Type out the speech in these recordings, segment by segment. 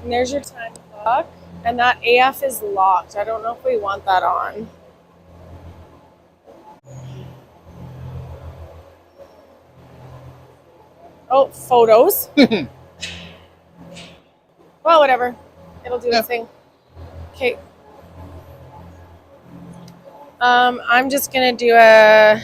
And there's your time clock. And that AF is locked. I don't know if we want that on. Oh, photos. Well, whatever. It'll do its thing. Okay. I'm just gonna do a.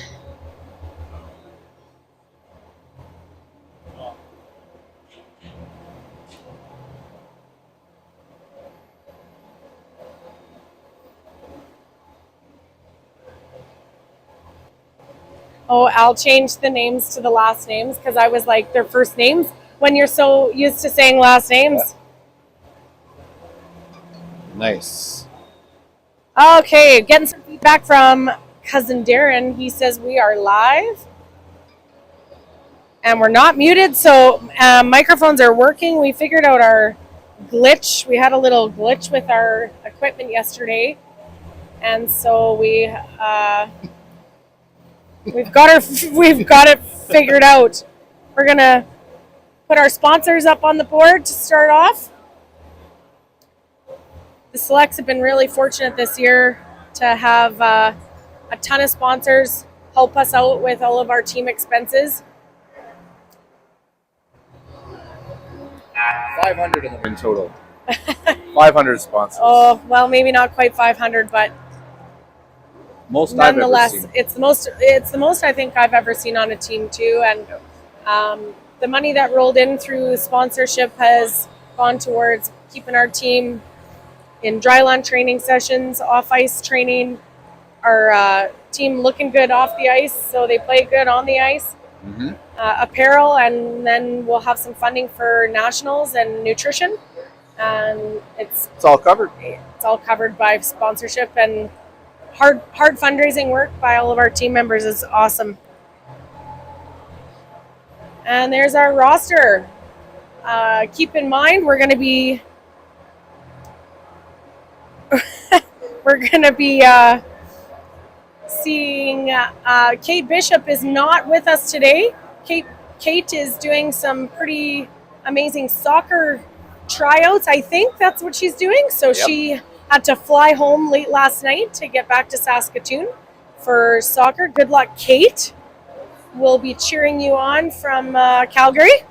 Oh, I'll change the names to the last names because I was like their first names when you're so used to saying last names. Nice. Okay, getting some feedback from cousin Darren. He says we are live and we're not muted, so microphones are working. We figured out our glitch. We had a little glitch with our equipment yesterday, and so we've got it figured out. We're gonna put our sponsors up on the board to start off. The Selects have been really fortunate this year to have a ton of sponsors help us out with all of our team expenses. 500 of them in total. 500 sponsors. Oh, well, maybe not quite 500, but most nonetheless, I've ever seen. it's the most I think I've ever seen on a team too. And the money that rolled in through sponsorship has gone towards keeping our team in dryland training sessions, off ice training, our team looking good off the ice, so they play good on the ice. Mm-hmm. Apparel, and then we'll have some funding for nationals and nutrition. And it's all covered. It's all covered by sponsorship, and hard fundraising work by all of our team members is awesome. And there's our roster. Keep in mind we're going to be seeing Kate Bishop is not with us today. Kate is doing some pretty amazing soccer tryouts. I think that's what she's doing. So she had to fly home late last night to get back to Saskatoon for soccer. Good luck, Kate. We'll be cheering you on from Calgary.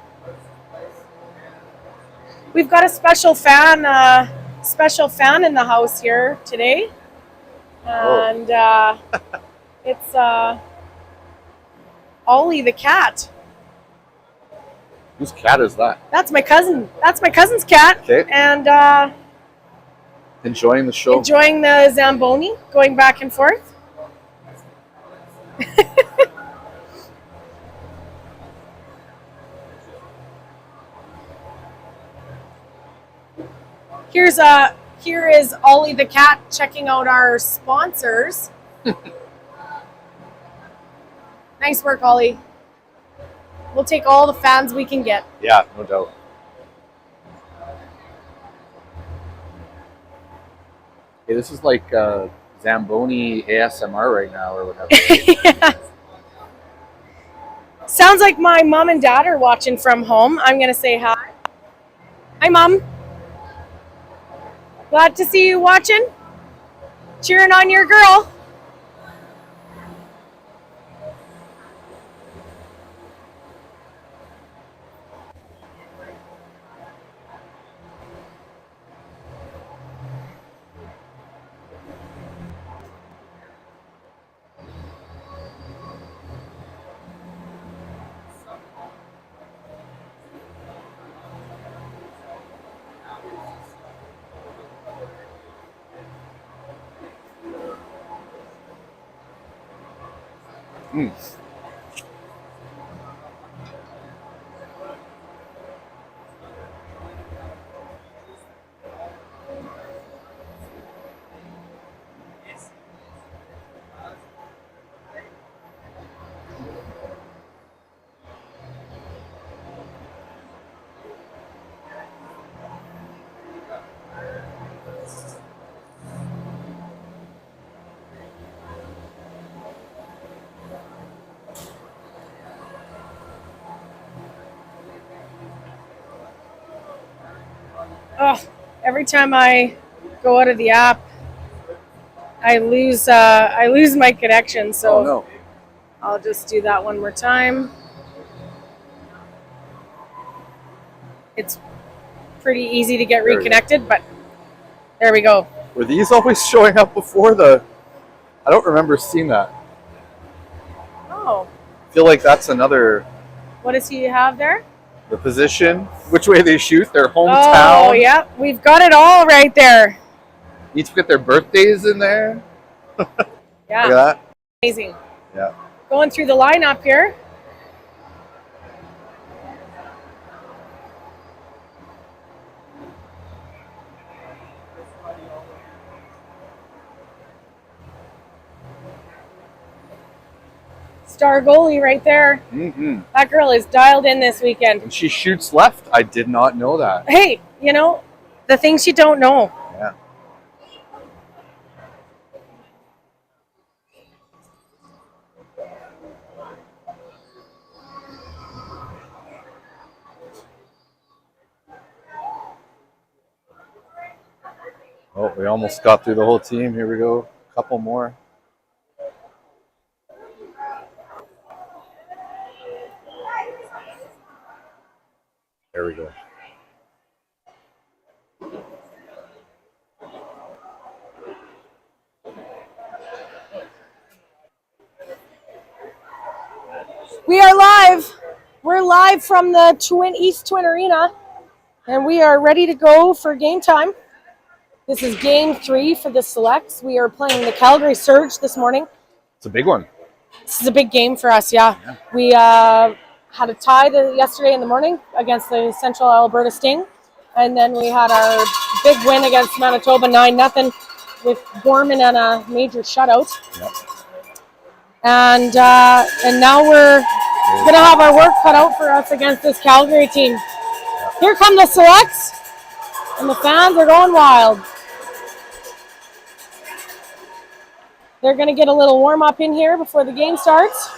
We've got a special fan in the house here today. And it's Ollie the cat. Whose cat is that? That's my cousin. That's my cousin's cat. Okay. And enjoying the show. Enjoying the Zamboni, going back and forth. Here is Ollie the cat checking out our sponsors. Nice work, Ollie. We'll take all the fans we can get. Yeah, no doubt. Hey, this is like Zamboni ASMR right now, or whatever. Yeah. Sounds like my mom and dad are watching from home. I'm going to say hi. Hi, Mom. Glad to see you watching. Cheering on your girl. Mm. Oh, every time I go out of the app, I lose my connection. So Oh no. I'll just do that one more time. It's pretty easy to get There we go. reconnected, but there we go. Were these always showing up before the? I don't remember seeing that. Oh, I feel like that's another what does he have there? the position, which way they shoot, their Oh, hometown. yeah, we've got it all right there. Need to get their birthdays in there. Yeah, Look at that. amazing. Yeah. Going through the lineup here. Star goalie right there. Mm-hmm. That girl is dialed in this weekend. And she shoots left. I did not know that. Hey, the things you don't know. Yeah. Oh, we almost got through the whole team. Here we go. A couple more. There we go. We are live. We're live from the East Twin Arena, and we are ready to go for game time. This is game 3 for the selects. We are playing the Calgary Surge this morning. It's a big one. This is a big game for us, yeah. We had a tie yesterday in the morning against the Central Alberta Sting, and then we had our big win against Manitoba 9-0 with Gorman and a major shutout. Yep. And now we're going to have our work cut out for us against this Calgary team. Here come the selects, and the fans are going wild. They're going to get a little warm-up in here before the game starts.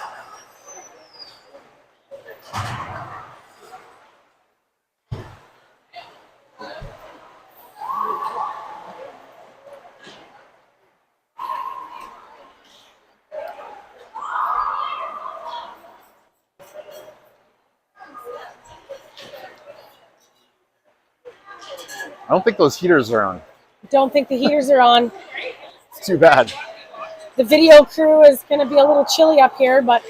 I don't think those heaters are on. Don't think the heaters are on. It's too bad. The video crew is going to be a little chilly up here, but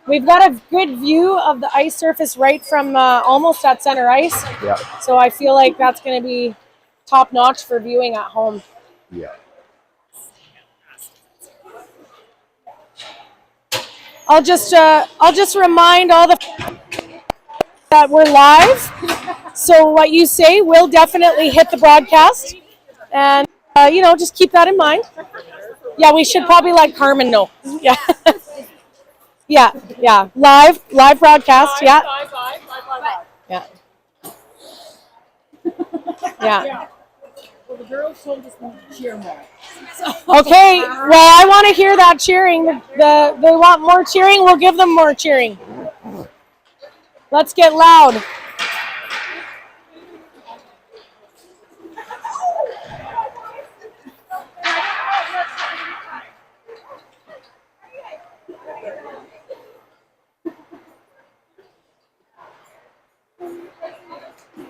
we've got a good view of the ice surface right from almost at center ice. Yeah. So I feel like that's going to be top notch for viewing at home. Yeah. I'll just remind all the that we're live. So what you say will definitely hit the broadcast, and just keep that in mind. Yeah, we should probably let Carmen know. Yeah, yeah. Live broadcast. Yeah, yeah, yeah. Well, the girls told us to cheer more. Okay, well, I want to hear that cheering. They want more cheering. We'll give them more cheering. Let's get loud.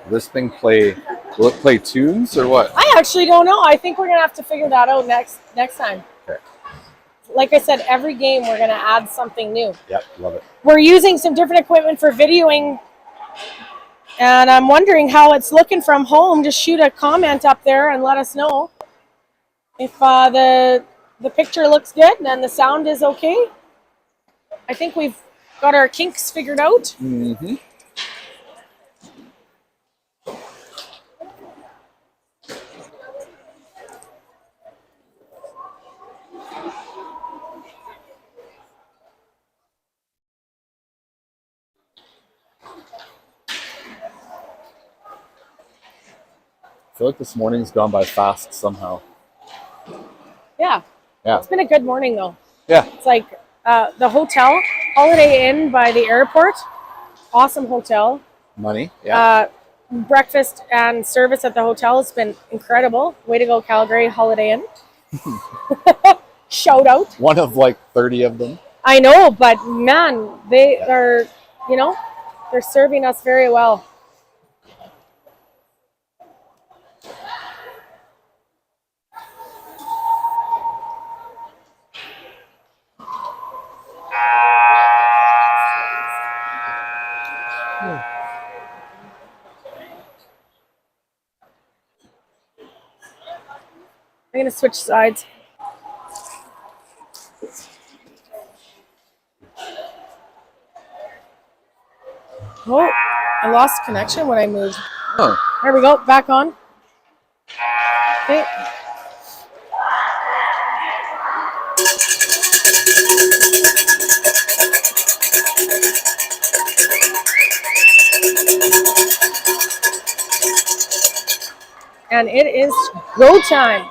This thing will it play tunes or what? I actually don't know. I think we're gonna have to figure that out next time. Okay. Like I said, every game we're gonna add something new. Yep, love it. We're using some different equipment for videoing, and I'm wondering how it's looking from home. Just shoot a comment up there and let us know if the picture looks good and the sound is okay. I think we've got our kinks figured out. Mm-hmm. I feel like this morning's gone by fast somehow. Yeah. Yeah. It's been a good morning though. Yeah. It's like the hotel, Holiday Inn by the airport. Awesome hotel. Money. Yeah. breakfast and service at the hotel has been incredible. Way to go, Calgary Holiday Inn. Shout out. One of like 30 of them. I know, but man, they are, you know, they're serving us very well. I'm going to switch sides. Oh, I lost connection when I moved. Huh. There we go, back on. Okay. And it is go time.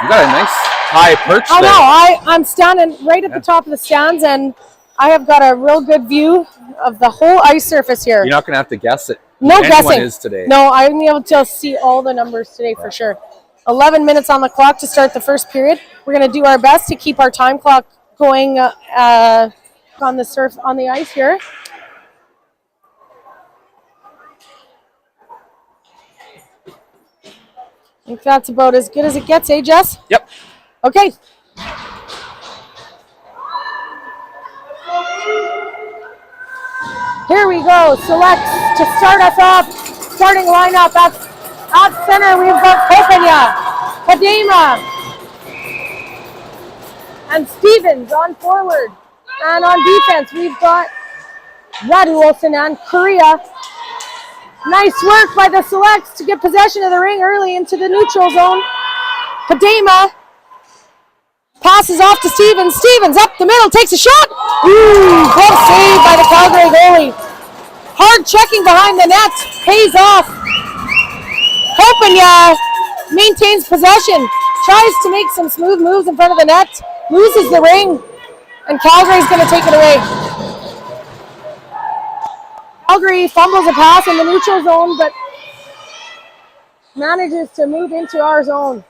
You got a nice high perch I there. know, I'm standing right at the top of the stands, and I have got a real good view of the whole ice surface here. You're not going to have to guess it. No Anyone guessing. is today. No, I'm able to see all the numbers today for sure. 11 minutes on the clock to start the first period. We're going to do our best to keep our time clock going on the ice here. I think that's about as good as it gets, eh, Jess? Yep. Okay. Here we go. Select to start us off. Starting lineup at center. We've got Kopenya, Padema, and Stevens on forward. And on defense, we've got Radu Olsen and Korea. Nice work by the Selects to get possession of the ring early into the neutral zone. Padema passes off to Stevens. Stevens up the middle, takes a shot. Ooh, glove save by the Calgary goalie. Hard checking behind the net, pays off. Kopenya maintains possession, tries to make some smooth moves in front of the net, loses the ring, and Calgary's going to take it away. Calgary fumbles a pass in the neutral zone, but manages to move into our zone.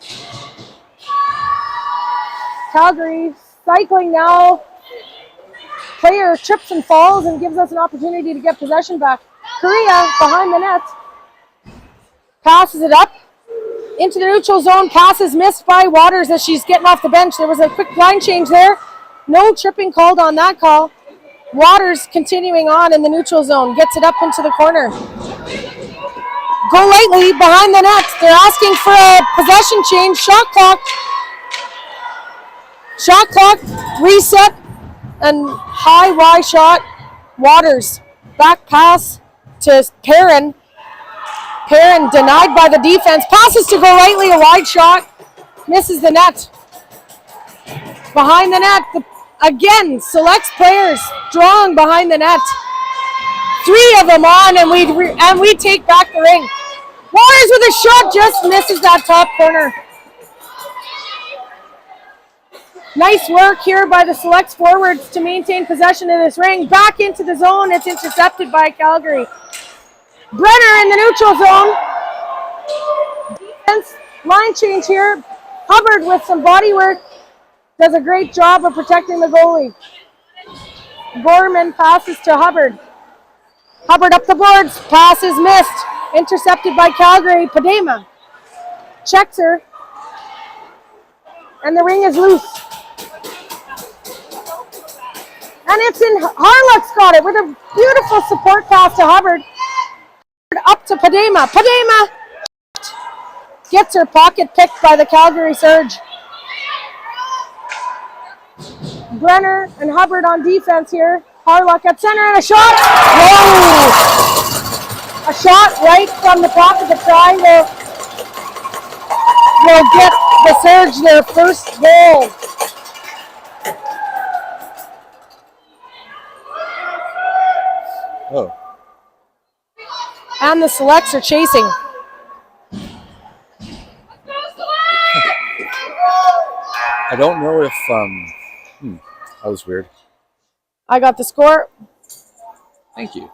Calgary cycling now. Player trips and falls and gives us an opportunity to get possession back. Korea behind the net. Passes it up into the neutral zone. Pass is missed by Waters as she's getting off the bench. There was a quick line change there. No tripping called on that call. Waters continuing on in the neutral zone. Gets it up into the corner. Go lightly behind the net. They're asking for a possession change. Shot clock. Shot clock reset. And high Y shot. Waters. Back pass to Perrin. Perrin denied by the defense. Passes to go lightly. A wide shot. Misses the net. Behind the net. Again, selects players strong behind the net. 3 of them on, and we take back the ring. Waters with a shot, just misses that top corner. Nice work here by the Selects forwards to maintain possession of this ring. Back into the zone, it's intercepted by Calgary. Brenner in the neutral zone. Defense, line change here. Hubbard with some body work. Does a great job of protecting the goalie. Gorman passes to Hubbard. Hubbard up the boards. Pass is missed. Intercepted by Calgary. Padema checks her. And the ring is loose. And it's in. Harlock's got it with a beautiful support pass to Hubbard. Up to Padema. Padema gets her pocket picked by the Calgary Surge. Brenner and Hubbard on defense here. Harlock at center and a shot. Whoa! A shot right from the top of the triangle will get the Surge their first goal. Oh. And the Selects are chasing. I don't know if That was weird. I got the score. Thank you.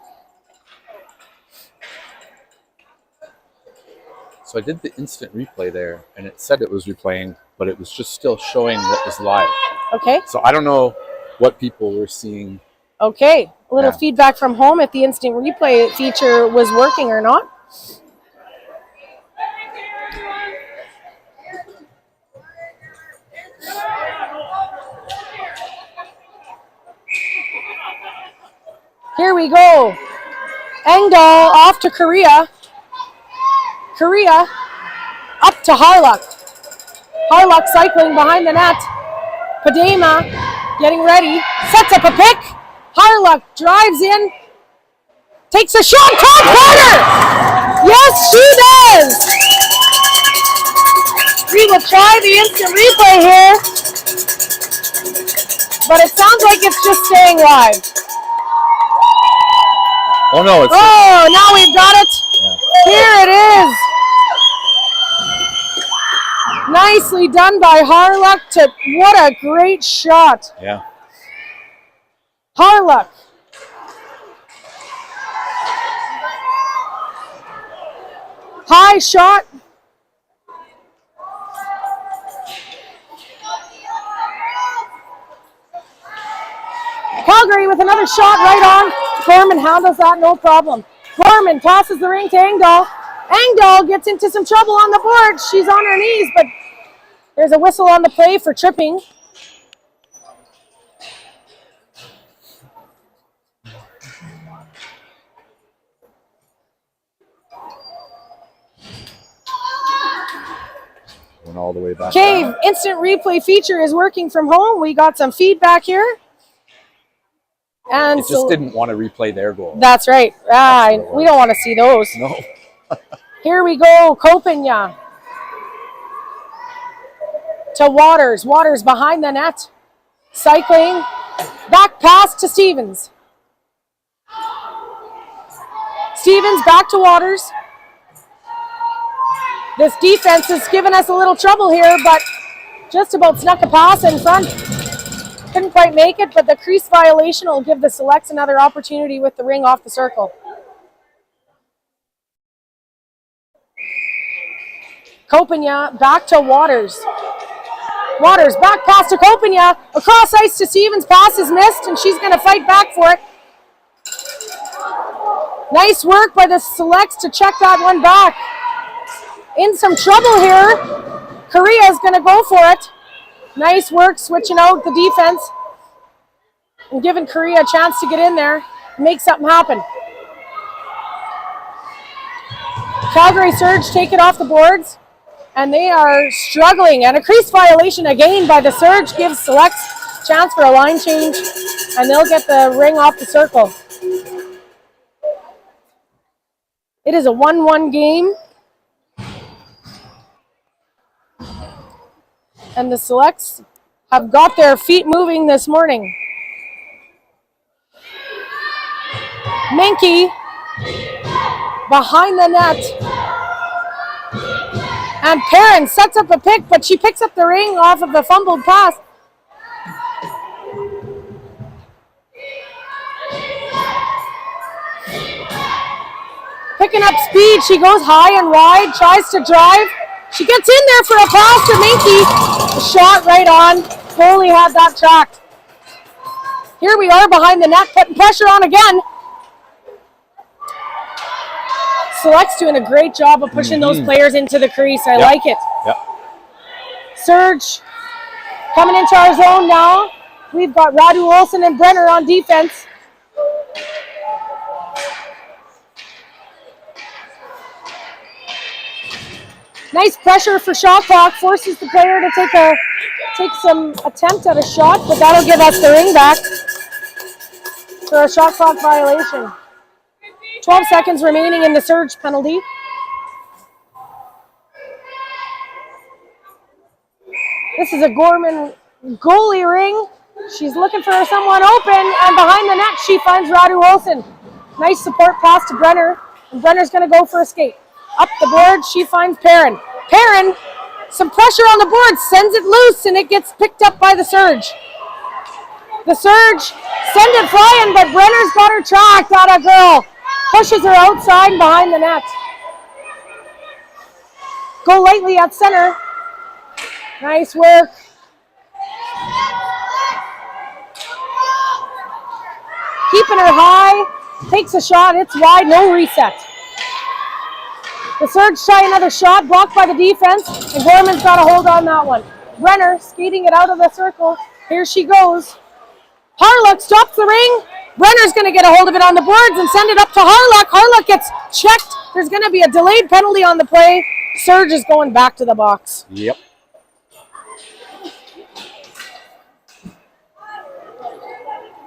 So I did the instant replay there, and it said it was replaying, but it was just still showing what was live. Okay. So I don't know what people were seeing. Okay. A little feedback from home if the instant replay feature was working or not. Here we go. Engdahl off to Korea. Korea up to Harlock. Harlock cycling behind the net. Padema getting ready. Sets up a pick. Harlock drives in. Takes a shot. Top corner! Yes, she does! We will try the instant replay here. But it sounds like it's just staying live. Oh no, it's now we've got it. Yeah. Here it is. Nicely done by Harlock. What a great shot. Yeah. Harlock. High shot. Calgary with another shot right on. Gorman handles that, no problem. Gorman passes the ring to Engdahl. Engdahl gets into some trouble on the board. She's on her knees, but there's a whistle on the play for tripping. Went all the way back. Okay, instant replay feature is working from home. We got some feedback here. And it just didn't want to replay their goal. That's right. We don't want to see those. No. Here we go, Kopenya. To Waters. Waters behind the net. Cycling. Back pass to Stevens. Stevens back to Waters. This defense has given us a little trouble here, but just about snuck a pass in front. Couldn't quite make it, but the crease violation will give the Selects another opportunity with the ring off the circle. Kopenya back to Waters. Waters back pass to Kopenya. Across ice to Stevens. Pass is missed, and she's going to fight back for it. Nice work by the Selects to check that one back. In some trouble here. Korea is going to go for it. Nice work switching out the defense and giving Korea a chance to get in there and make something happen. Calgary Surge take it off the boards, and they are struggling. And a crease violation again by the Surge gives Selects a chance for a line change, and they'll get the ring off the circle. It is a 1-1 game. And the Selects have got their feet moving this morning. Minky behind the net. And Perrin sets up a pick, but she picks up the ring off of the fumbled pass. Picking up speed, she goes high and wide, tries to drive. She gets in there for a pass to Minky. A shot right on. Goalie had that tracked. Here we are behind the net, putting pressure on again. Select's doing a great job of pushing those players into the crease. I like it. Yep. Surge coming into our zone now. We've got Radu Olsen and Brenner on defense. Nice pressure for shot clock, forces the player to take some attempt at a shot, but that'll give us the ring back for a shot clock violation. 12 seconds remaining in the Surge penalty. This is a Gorman goalie ring. She's looking for someone open, and behind the net she finds Radu Olsen. Nice support pass to Brenner, and Brenner's going to go for a skate. Up the board, she finds Perrin. Perrin, some pressure on the board, sends it loose, and it gets picked up by the Surge. The surge, send it flying, but Brenner's got her tracked. That a girl. Pushes her outside and behind the net. Go lightly at center. Nice work. Keeping her high. Takes a shot. It's wide. No reset. The surge try another shot. Blocked by the defense. And Gorman's got a hold on that one. Brenner skating it out of the circle. Here she goes. Harlock stops the ring. Brenner's going to get a hold of it on the boards and send it up to Harlock. Harlock gets checked. There's going to be a delayed penalty on the play. Surge is going back to the box. Yep.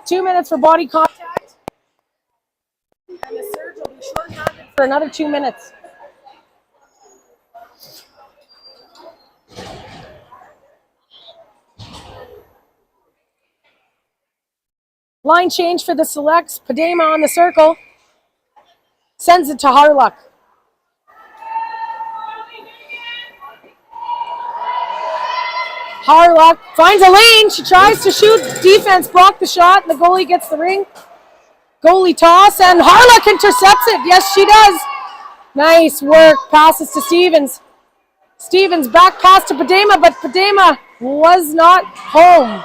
Two minutes for body contact. And the Surge will be short-handed for another 2 minutes. Line change for the selects. Padema on the circle. Sends it to Harlock. Harlock finds a lane. She tries to shoot. Defense blocked the shot. The goalie gets the ring. Goalie toss, and Harlock intercepts it. Yes, she does. Nice work. Passes to Stevens. Stevens back pass to Padema, but Padema was not home.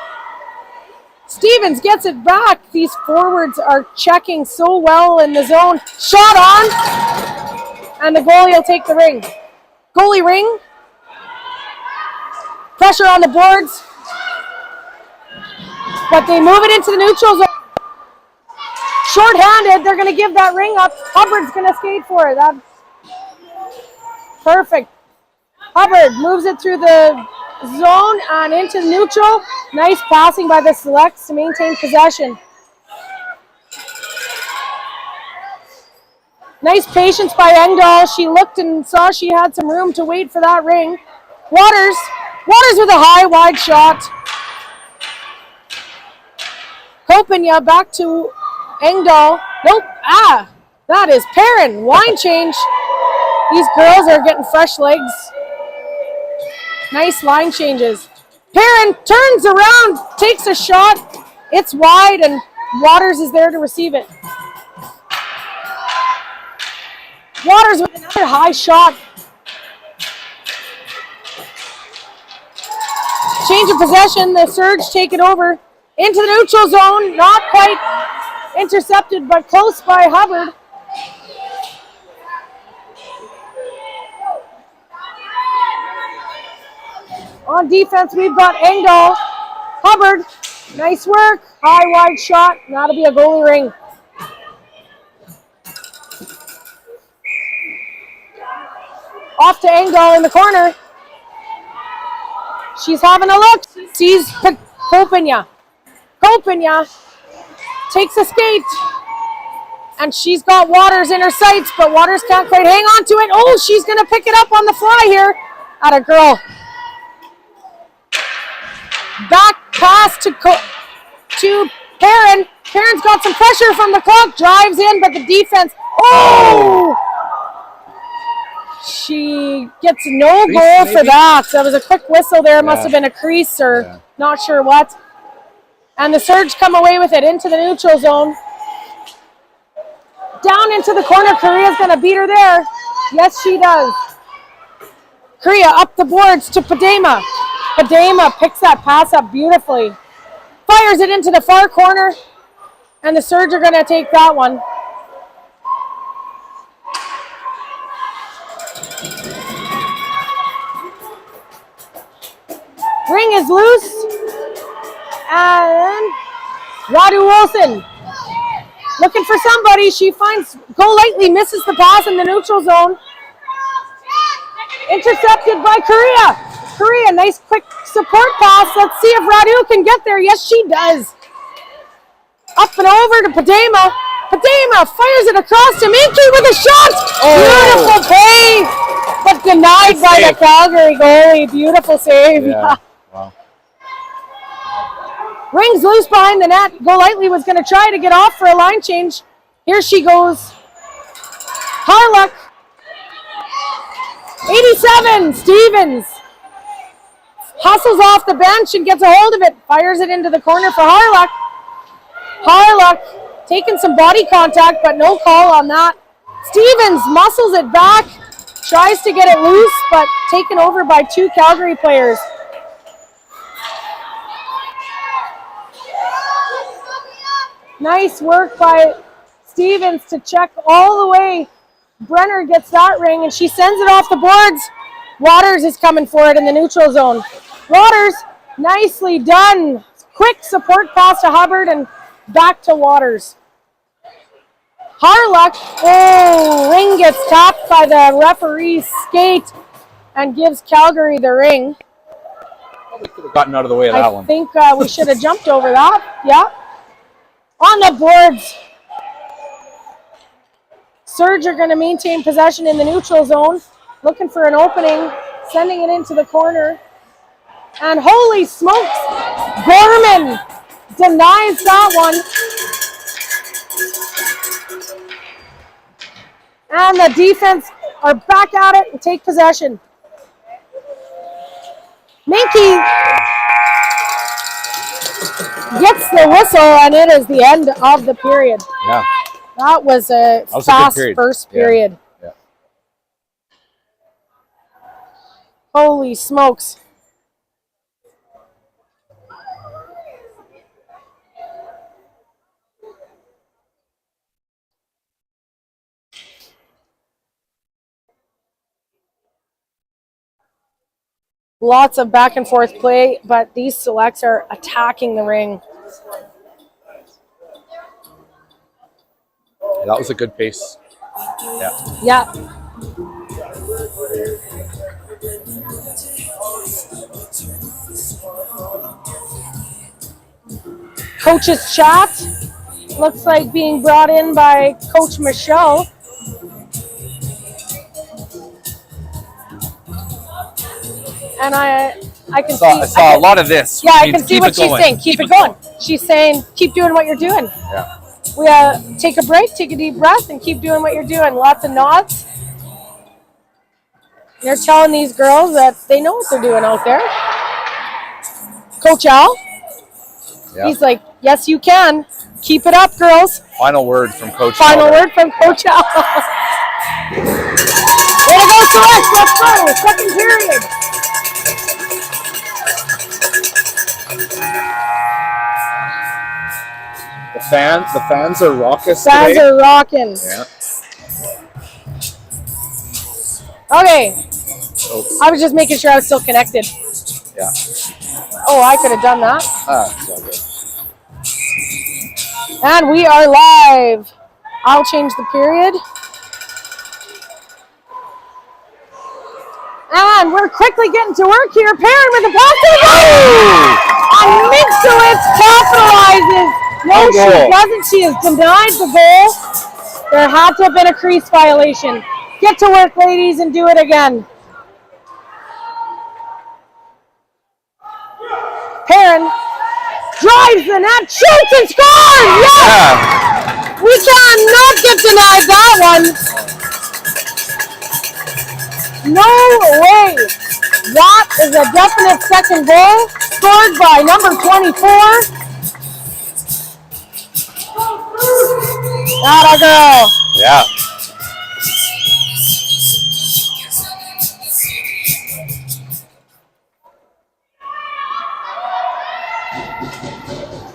Stevens gets it back. These forwards are checking so well in the zone. Shot on, and the goalie will take the ring. Goalie ring. Pressure on the boards, but they move it into the neutral zone. Short-handed, they're going to give that ring up. Hubbard's going to skate for it. That's perfect. Hubbard moves it through the zone and into neutral. Nice passing by the selects to maintain possession. Nice patience by Engdahl. She looked and saw she had some room to wait for that ring. Waters with a high, wide shot. Kopenya back to Engdahl. Nope. That is Perrin. Line change. These girls are getting fresh legs. Nice line changes. Perrin turns around, takes a shot. It's wide, and Waters is there to receive it. Waters with another high shot. Change of possession. The Surge take it over into the neutral zone. Not quite intercepted, but close by Hubbard. On defense, we've got Engdahl. Hubbard, nice work. High, wide shot. That'll be a goalie ring. Off to Engdahl in the corner. She's having a look. Sees Kopenya. Kopenya takes a skate. And she's got Waters in her sights, but Waters can't quite hang on to it. Oh, she's going to pick it up on the fly here. Atta girl. Back pass to Perrin. Perrin's got some pressure from the clock. Drives in, but the defense. Oh! She gets no goal for that. That was a quick whistle there. Must have been a crease or not sure what. And the Surge come away with it into the neutral zone. Down into the corner. Korea's going to beat her there. Yes, she does. Korea up the boards to Padema. Padema picks that pass up beautifully. Fires it into the far corner. And the Surge are going to take that one. Ring is loose. And Radu Wilson looking for somebody. She finds Golightly, misses the pass in the neutral zone. Intercepted by Korea. Korea, nice quick support pass. Let's see if Radu can get there. Yes, she does. Up and over to Padema. Padema fires it across to Minky with a shot. Oh. Beautiful play, but denied by the Calgary goalie. Beautiful save. Yeah. Wow. Rings loose behind the net. Golightly was going to try to get off for a line change. Here she goes. Harlock. 87, Stevens. Hustles off the bench and gets a hold of it. Fires it into the corner for Harlock. Harlock taking some body contact, but no call on that. Stevens muscles it back, tries to get it loose, but taken over by 2 Calgary players. Nice work by Stevens to check all the way. Brenner gets that ring, and she sends it off the boards. Waters is coming for it in the neutral zone. Waters, nicely done. Quick support pass to Hubbard and back to Waters. Harlock, ring gets tapped by the referee's skate and gives Calgary the ring. Probably could have gotten out of the way of that one. I think we should have jumped over that. Yeah. On the boards. Surge are going to maintain possession in the neutral zone. Looking for an opening. Sending it into the corner. And holy smokes, Gorman denies that one. And the defense are back at it and take possession. Minky gets the whistle, and it is the end of the period. Yeah. That was a fast first period. Yeah. Holy smokes. Lots of back and forth play, but these selects are attacking the ring. Yeah, that was a good pace. Yeah. Yeah. Coach's chat looks like being brought in by Coach Michelle. And I can see. I saw a lot of this. Yeah, I can see what she's saying. Keep it going. She's saying, keep doing what you're doing. Yeah. We take a break, take a deep breath, and keep doing what you're doing. Lots of nods. They're telling these girls that they know what they're doing out there. Coach Al, he's like, yes, you can. Keep it up, girls. Final word from Coach Al. Final word from Coach Al. Way to go, Celeste. Let's go. Second period. The fans are raucous today. Fans are rocking. Yeah. Okay. Oh. I was just making sure I was still connected. Yeah. Oh, I could have done that. It's all good. And we are live. I'll change the period. And we're quickly getting to work here. Perrin with the pass. And Mixowitz capitalizes. No, she doesn't. She has denied the goal. There had to have been a crease violation. Get to work, ladies, and do it again. Perrin drives the net, shoots and scores! Yes! Yeah. We cannot get denied that one. No way. That is a definite second goal, scored by number 24. Atta girl. Yeah.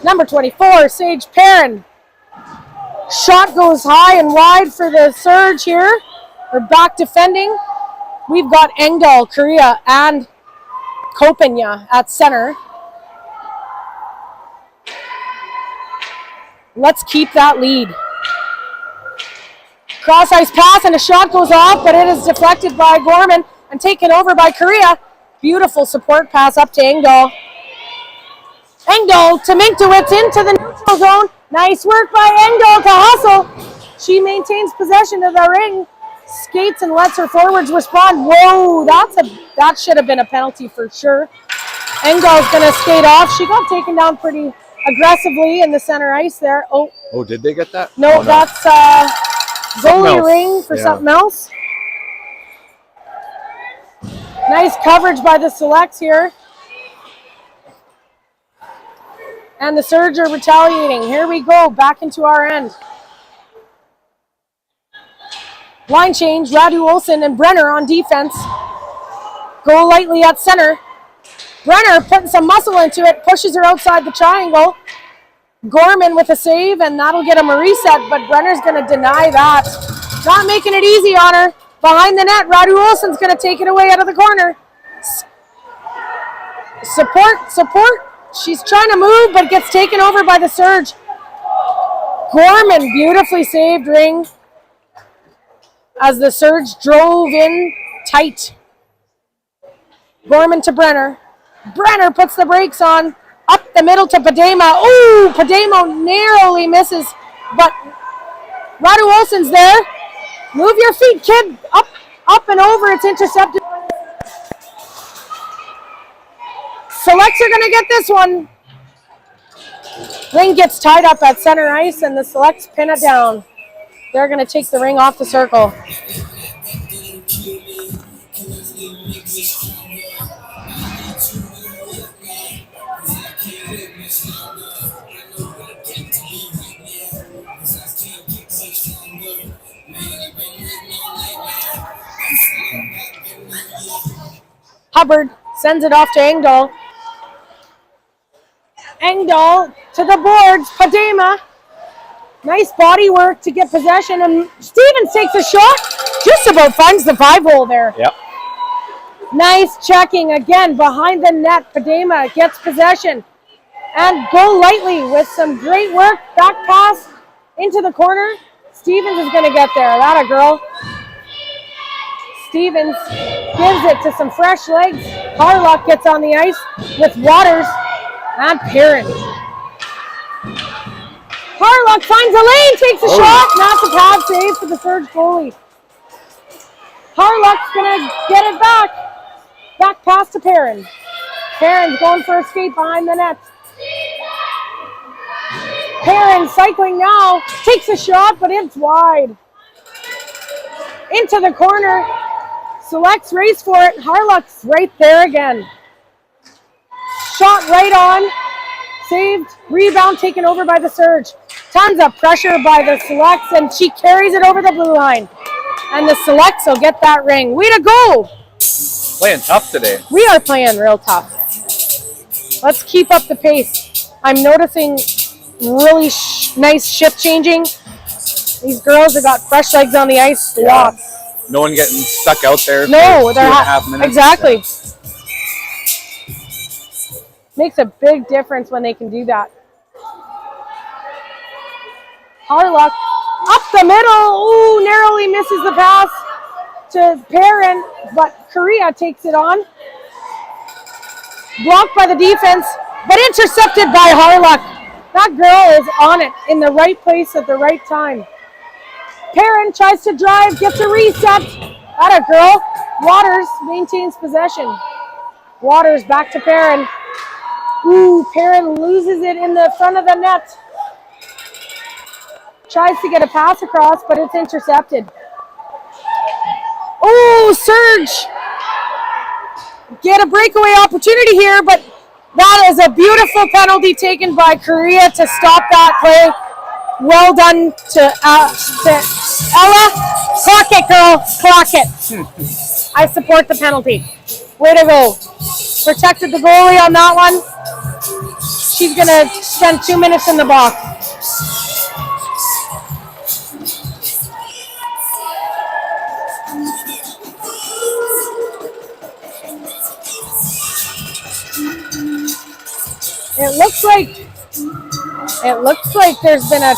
Number 24, Sage Perrin. Shot goes high and wide for the Surge here. We're back defending. We've got Engdahl, Korea, and Kopenya at center. Let's keep that lead. Cross ice pass and a shot goes off, but it is deflected by Gorman and taken over by Korea. Beautiful support pass up to Engdahl. Engdahl to Minktowitz into the neutral zone. Nice work by Engdahl to hustle. She maintains possession of the ring. Skates and lets her forwards respond. Whoa, that should have been a penalty for sure. Engdahl's going to skate off. She got taken down pretty aggressively in the center ice there. Oh, did they get that? No, that's goalie ring for something else. Nice coverage by the selects here. And the Surge are retaliating. Here we go, back into our end. Line change, Radu Olsen and Brenner on defense. Go lightly at center. Brenner putting some muscle into it, pushes her outside the triangle. Gorman with a save, and that'll get him a reset, but Brenner's going to deny that. Not making it easy on her. Behind the net, Radu Olsen's going to take it away out of the corner. Support. She's trying to move, but gets taken over by the Surge. Gorman beautifully saved ring as the Surge drove in tight. Gorman to Brenner. Brenner puts the brakes on. Up the middle to Padema. Ooh, Padema narrowly misses, but Radu Olsen's there. Move your feet, kid. Up and over. It's intercepted. Selects are going to get this one. Ring gets tied up at center ice, and the Selects pin it down. They're going to take the ring off the circle. Hubbard sends it off to Engdahl. Engdahl to the boards. Padema. Nice body work to get possession, and Stevens takes a shot. Just about finds the 5-hole there. Yep. Nice checking again behind the net. Padema gets possession and go lightly with some great work. Back pass into the corner. Stevens is going to get there. That a girl. Stevens gives it to some fresh legs. Harlock gets on the ice with Waters and Perrin. Harlock finds a lane, takes a shot. That's a pad save for the Surge goalie. Harlock's going to get it back. Back pass to Perrin. Perrin's going for a skate behind the net. Perrin cycling now. Takes a shot, but it's wide. Into the corner. Selects race for it. Harlock's right there again. Shot right on. Saved. Rebound taken over by the Surge. Tons of pressure by the Selects, and she carries it over the blue line. And the Selects will get that ring. Way to go! Playing tough today. We are playing real tough. Let's keep up the pace. I'm noticing really nice shift changing. These girls have got fresh legs on the ice. Lots. No one getting stuck out there No, for they're 2.5 minutes. Exactly. Makes a big difference when they can do that. Harlock up the middle. Ooh, narrowly misses the pass to Perrin, but Korea takes it on. Blocked by the defense, but intercepted by Harlock. That girl is on it in the right place at the right time. Perrin tries to drive, gets a reset. That a girl. Waters maintains possession. Waters back to Perrin. Ooh, Perrin loses it in the front of the net. Tries to get a pass across, but it's intercepted. Oh, Surge! Get a breakaway opportunity here, but that is a beautiful penalty taken by Korea to stop that play. Well done to Ella. Clock it, girl. Clock it. I support the penalty. Way to go. Protected the goalie on that one. She's going to spend 2 minutes in the box. It looks like there's been a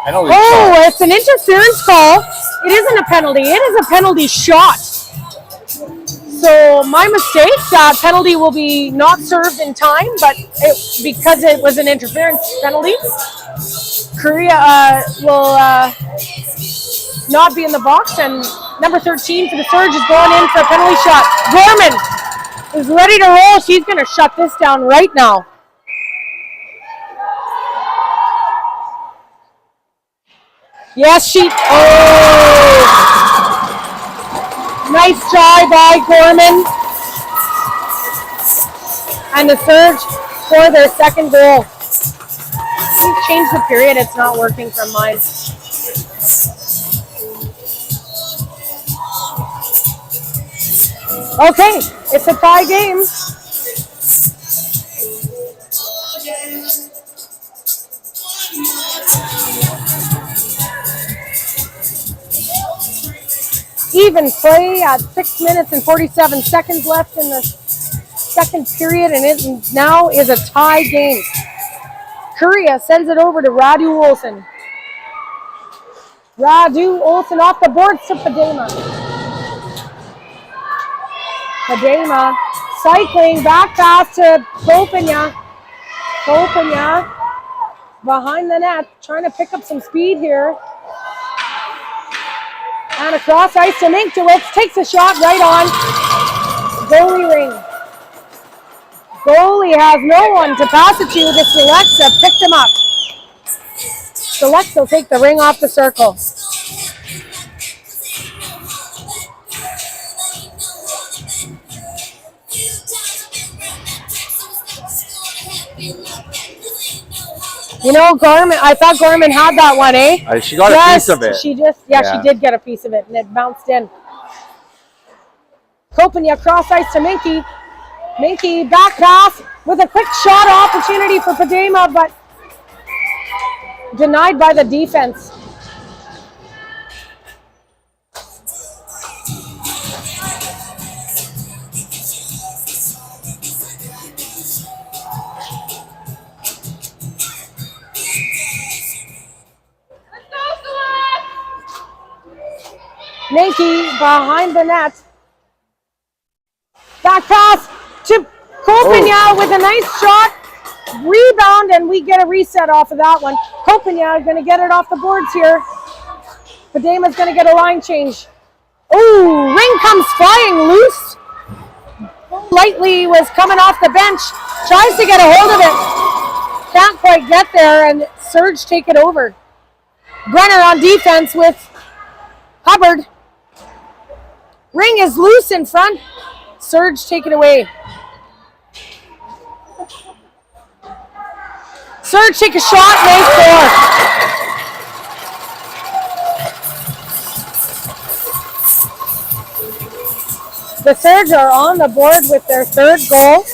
penalty. Oh, it's an interference call. It isn't a penalty. It is a penalty shot. So my mistake. That penalty will be not served in time, but because it was an interference penalty, Korea will not be in the box, and number 13 for the Surge is going in for a penalty shot. Gorman is ready to roll. She's going to shut this down right now. Yes, nice try by Gorman. And the Surge for their second goal. Change the period. It's not working from mine. Okay, it's a tie game. Even play at 6 minutes and 47 seconds left in the second period, and it now is a tie game. Korea sends it over to Radu Olsen. Radu Olsen off the boards to Padema. Padema cycling, back pass to Kopanya. Kopanya behind the net, trying to pick up some speed here. And across ice to Minkiewicz, takes a shot right on. Goalie ring. Goalie has no one to pass it to. This Alexa picked him up. Alexa will take the ring off the circle. You know, Gorman, I thought Gorman had that one, eh? She got a piece of it. She did get a piece of it, and it bounced in. Kopanya cross ice to Minky. Minky back pass with a quick shot opportunity for Padema, but denied by the defense. Minky behind the net. Back pass to Kopanya with a nice shot. Rebound, and we get a reset off of that one. Kopanya going to get it off the boards here. Padema's going to get a line change. Oh, ring comes flying loose. Lightly was coming off the bench. Tries to get a hold of it. Can't quite get there, and Surge take it over. Brenner on defense with Hubbard. Ring is loose in front. Surge take it away. Surge take a shot, and they score. The Surge are on the board with their third goal.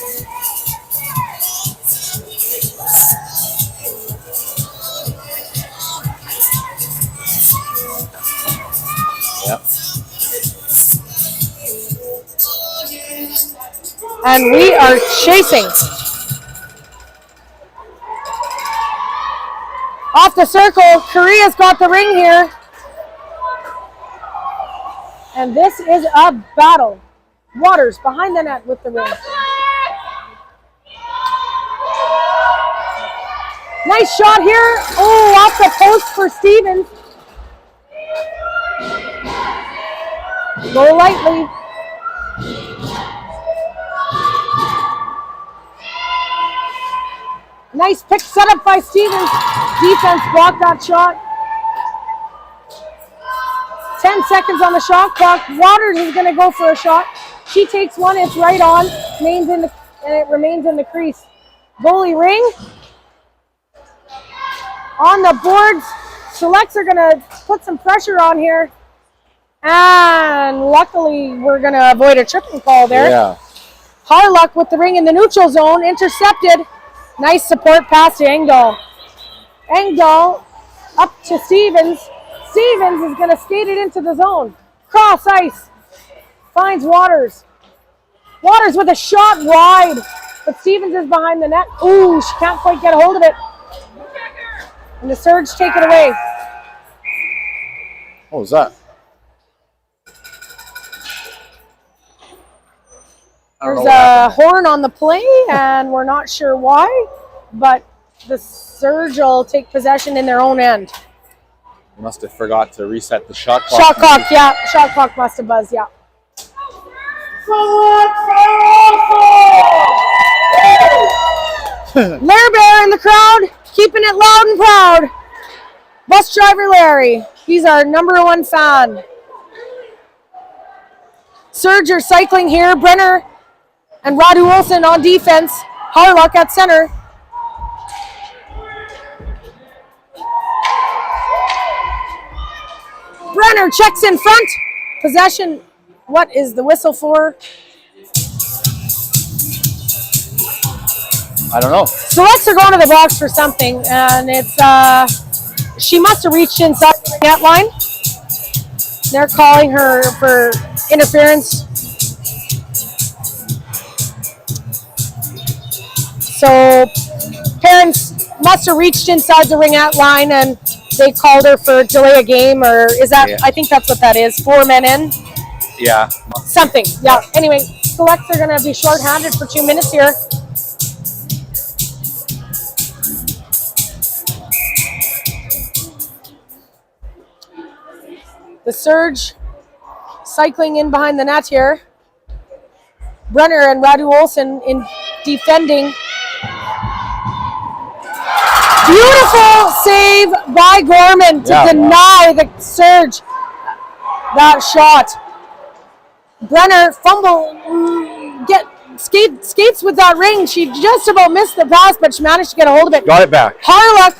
Yep. And we are chasing. Off the circle, Korea's got the ring here. And this is a battle. Waters behind the net with the ring. Nice shot here. Oh, off the post for Stevens. Go lightly. Nice pick set up by Stevens. Defense blocked that shot. 10 seconds on the shot clock. Waters is going to go for a shot. She takes one. It's right on. And it remains in the crease. Goalie ring. On the boards. Selects are going to put some pressure on here. And luckily, we're going to avoid a tripping call there. Yeah. Harluck with the ring in the neutral zone. Intercepted. Nice support pass to Engdahl. Engdahl up to Stevens. Stevens is going to skate it into the zone. Cross ice. Finds Waters. Waters with a shot wide. But Stevens is behind the net. Ooh, she can't quite get a hold of it. And the Surge take it away. What was that? There's a horn on the play, and we're not sure why, but the Surge will take possession in their own end. You must have forgot to reset the shot clock. Shot clock, yeah. Shot clock must have buzzed, yeah. Lair Bear in the crowd, keeping it loud and proud. Bus driver Larry, he's our #1 fan. Surge are cycling here. Brenner and Radu Olsen on defense. Harluck at center. Brenner checks in front. Possession. What is the whistle for? I don't know. Selects are going to the box for something, and it's she must have reached inside the net line. They're calling her for interference. So parents must have reached inside the ringette line, and they called her for delay a game, or is that? Yeah. I think that's what that is. 4 men in. Yeah. Something. Yeah. Anyway, Selects are going to be shorthanded for 2 minutes here. The Surge cycling in behind the net here. Brenner and Radu Olsen in defending. Beautiful save by Gorman to deny the Surge that shot. Brenner skates with that ring. She just about missed the pass, but she managed to get a hold of it. Got it back. Harlock,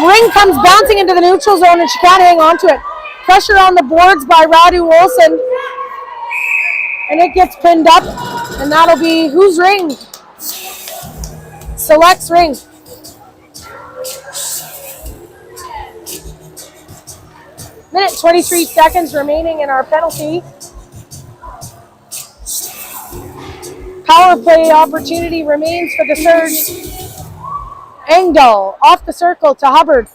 ring comes bouncing into the neutral zone, and she can't hang on to it. Pressure on the boards by Radu Olsen. And it gets pinned up. And that'll be whose ring? Select's ring. Minute 23 seconds remaining in our penalty. Power play opportunity remains for the Surge. Engdahl off the circle to Hubbard.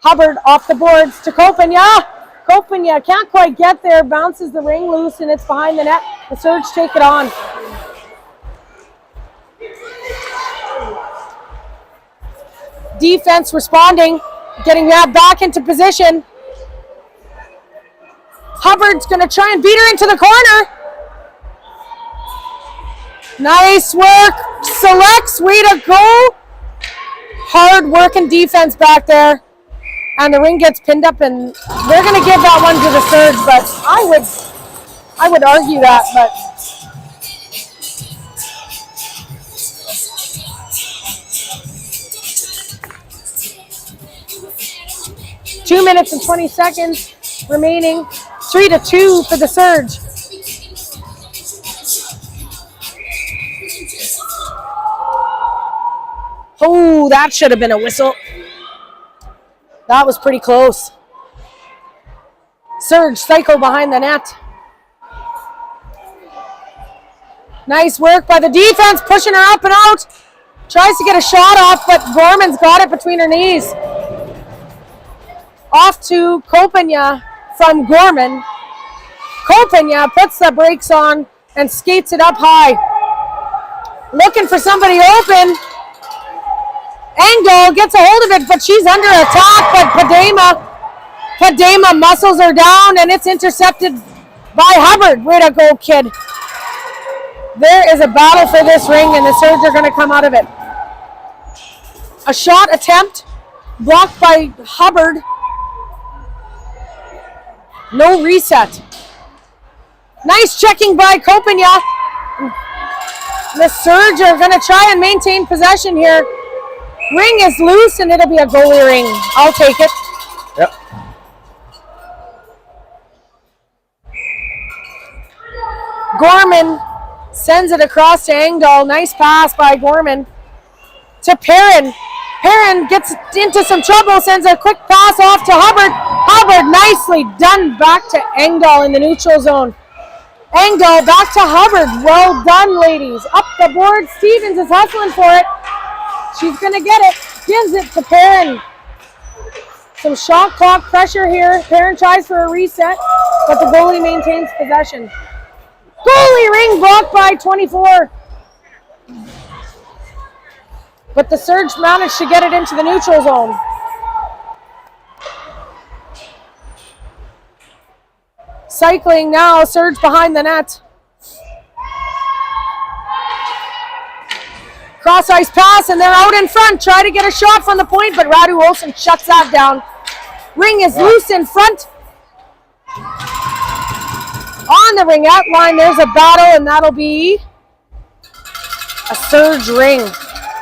Hubbard off the boards to Kopanya. Kopanya can't quite get there, bounces the ring loose, and it's behind the net. The Surge take it on. Defense responding, getting that back into position. Hubbard's going to try and beat her into the corner. Nice work. Selects, way to go. Hard work and defense back there. And the ring gets pinned up, and they're going to give that one to the Surge, but I would argue that, but 2 minutes and 20 seconds remaining. 3-2 for the Surge. Oh, that should have been a whistle. That was pretty close. Surge cycle behind the net. Nice work by the defense, pushing her up and out. Tries to get a shot off, but Gorman's got it between her knees. Off to Kopanya from Gorman. Kopanya puts the brakes on and skates it up high. Looking for somebody open. Engdahl gets a hold of it, but she's under attack, but Padema muscles her down, and it's intercepted by Hubbard. Way to go, kid. There is a battle for this ring, and the Surge are going to come out of it. A shot attempt blocked by Hubbard. No reset. Nice checking by Kopanya. The Surge are going to try and maintain possession here. Ring is loose, and it'll be a goalie ring. I'll take it. Yep. Gorman sends it across to Engdahl. Nice pass by Gorman to Perrin. Perrin gets into some trouble, sends a quick pass off to Hubbard. Hubbard nicely done back to Engdahl in the neutral zone. Engdahl back to Hubbard. Well done, ladies. Up the board. Stevens is hustling for it. She's going to get it. Gives it to Perrin. Some shot clock pressure here. Perrin tries for a reset, but the goalie maintains possession. Goalie ring blocked by 24. But the Surge managed to get it into the neutral zone. Cycling now, Surge behind the net. Cross ice pass, and they're out in front. Try to get a shot from the point, but Radu Olsen shuts that down. Ring is loose in front. On the ringette line, there's a battle, and that'll be a Surge ring.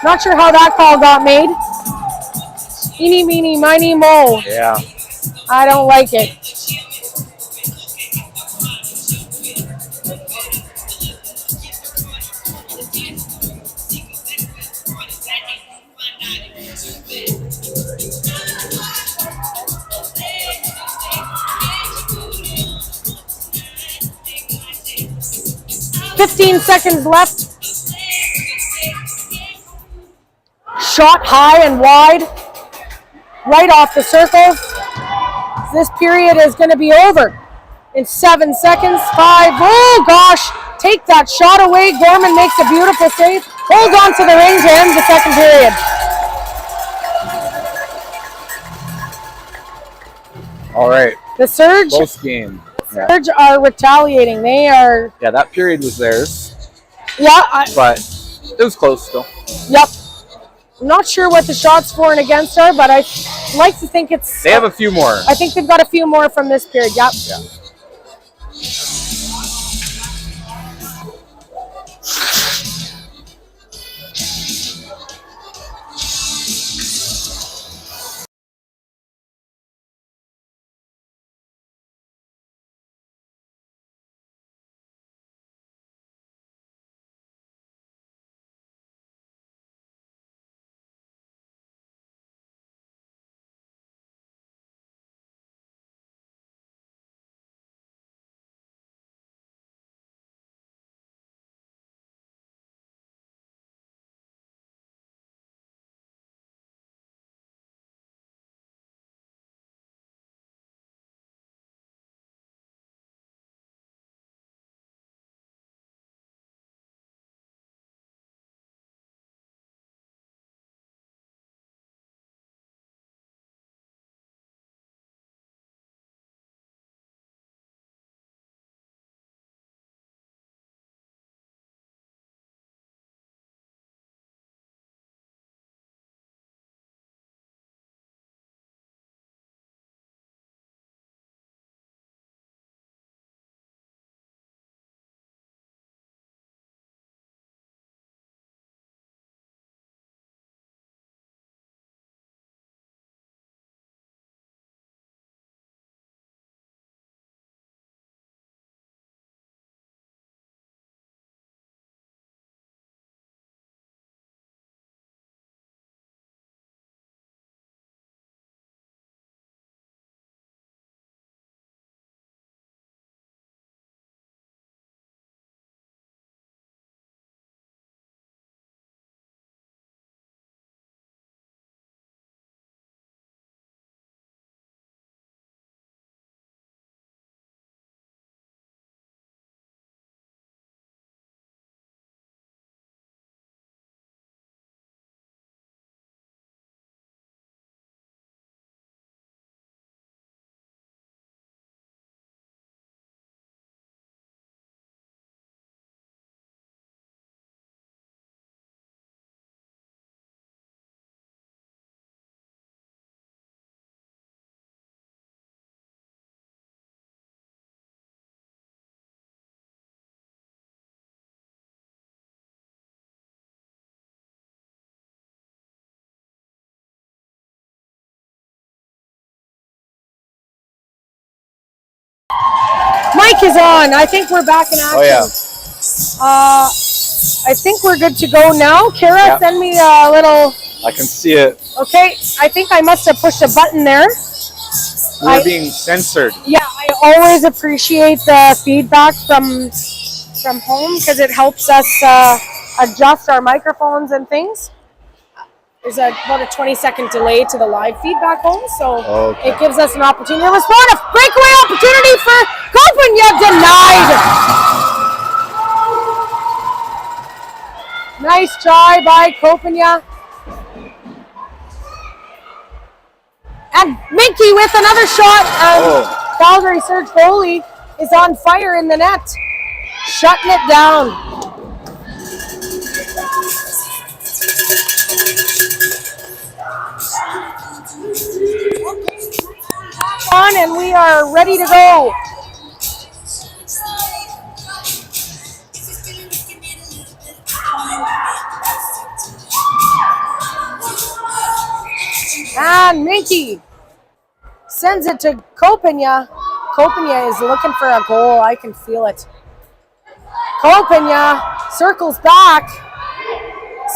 Not sure how that call got made. Eeny, meeny, miny, mo. Yeah. I don't like it. .15 seconds left. Shot high and wide, right off the circle. This period is going to be over in 7 seconds. 5. Oh gosh, take that shot away. Gorman makes a beautiful save. Hold on to the ring to end the second period. All right. The Surge. Close game. Surge are retaliating. They are. Yeah, that period was theirs. Yeah. But it was close still. Yep. I'm not sure what the shots for and against are, but I like to think it's. They have a few more. I think they've got a few more from this period. Yep. Yeah. Mic is on. I think we're back in action. Oh yeah. I think we're good to go now. Kara, Yeah. send me a little. I can see it. Okay, I think I must have pushed a button there. We're being censored. Yeah, I always appreciate the feedback from home because it helps us adjust our microphones and things. There's about a 20-second delay to the live feedback home, so Okay. it gives us an opportunity to respond. A breakaway opportunity for Kopanya, denied. Nice try by Kopanya. And Minky with another shot. Calgary Surge goalie is on fire in the net, shutting it down. On, and we are ready to go. And Minky sends it to Kopanya. Kopanya is looking for a goal. I can feel it. Kopanya circles back.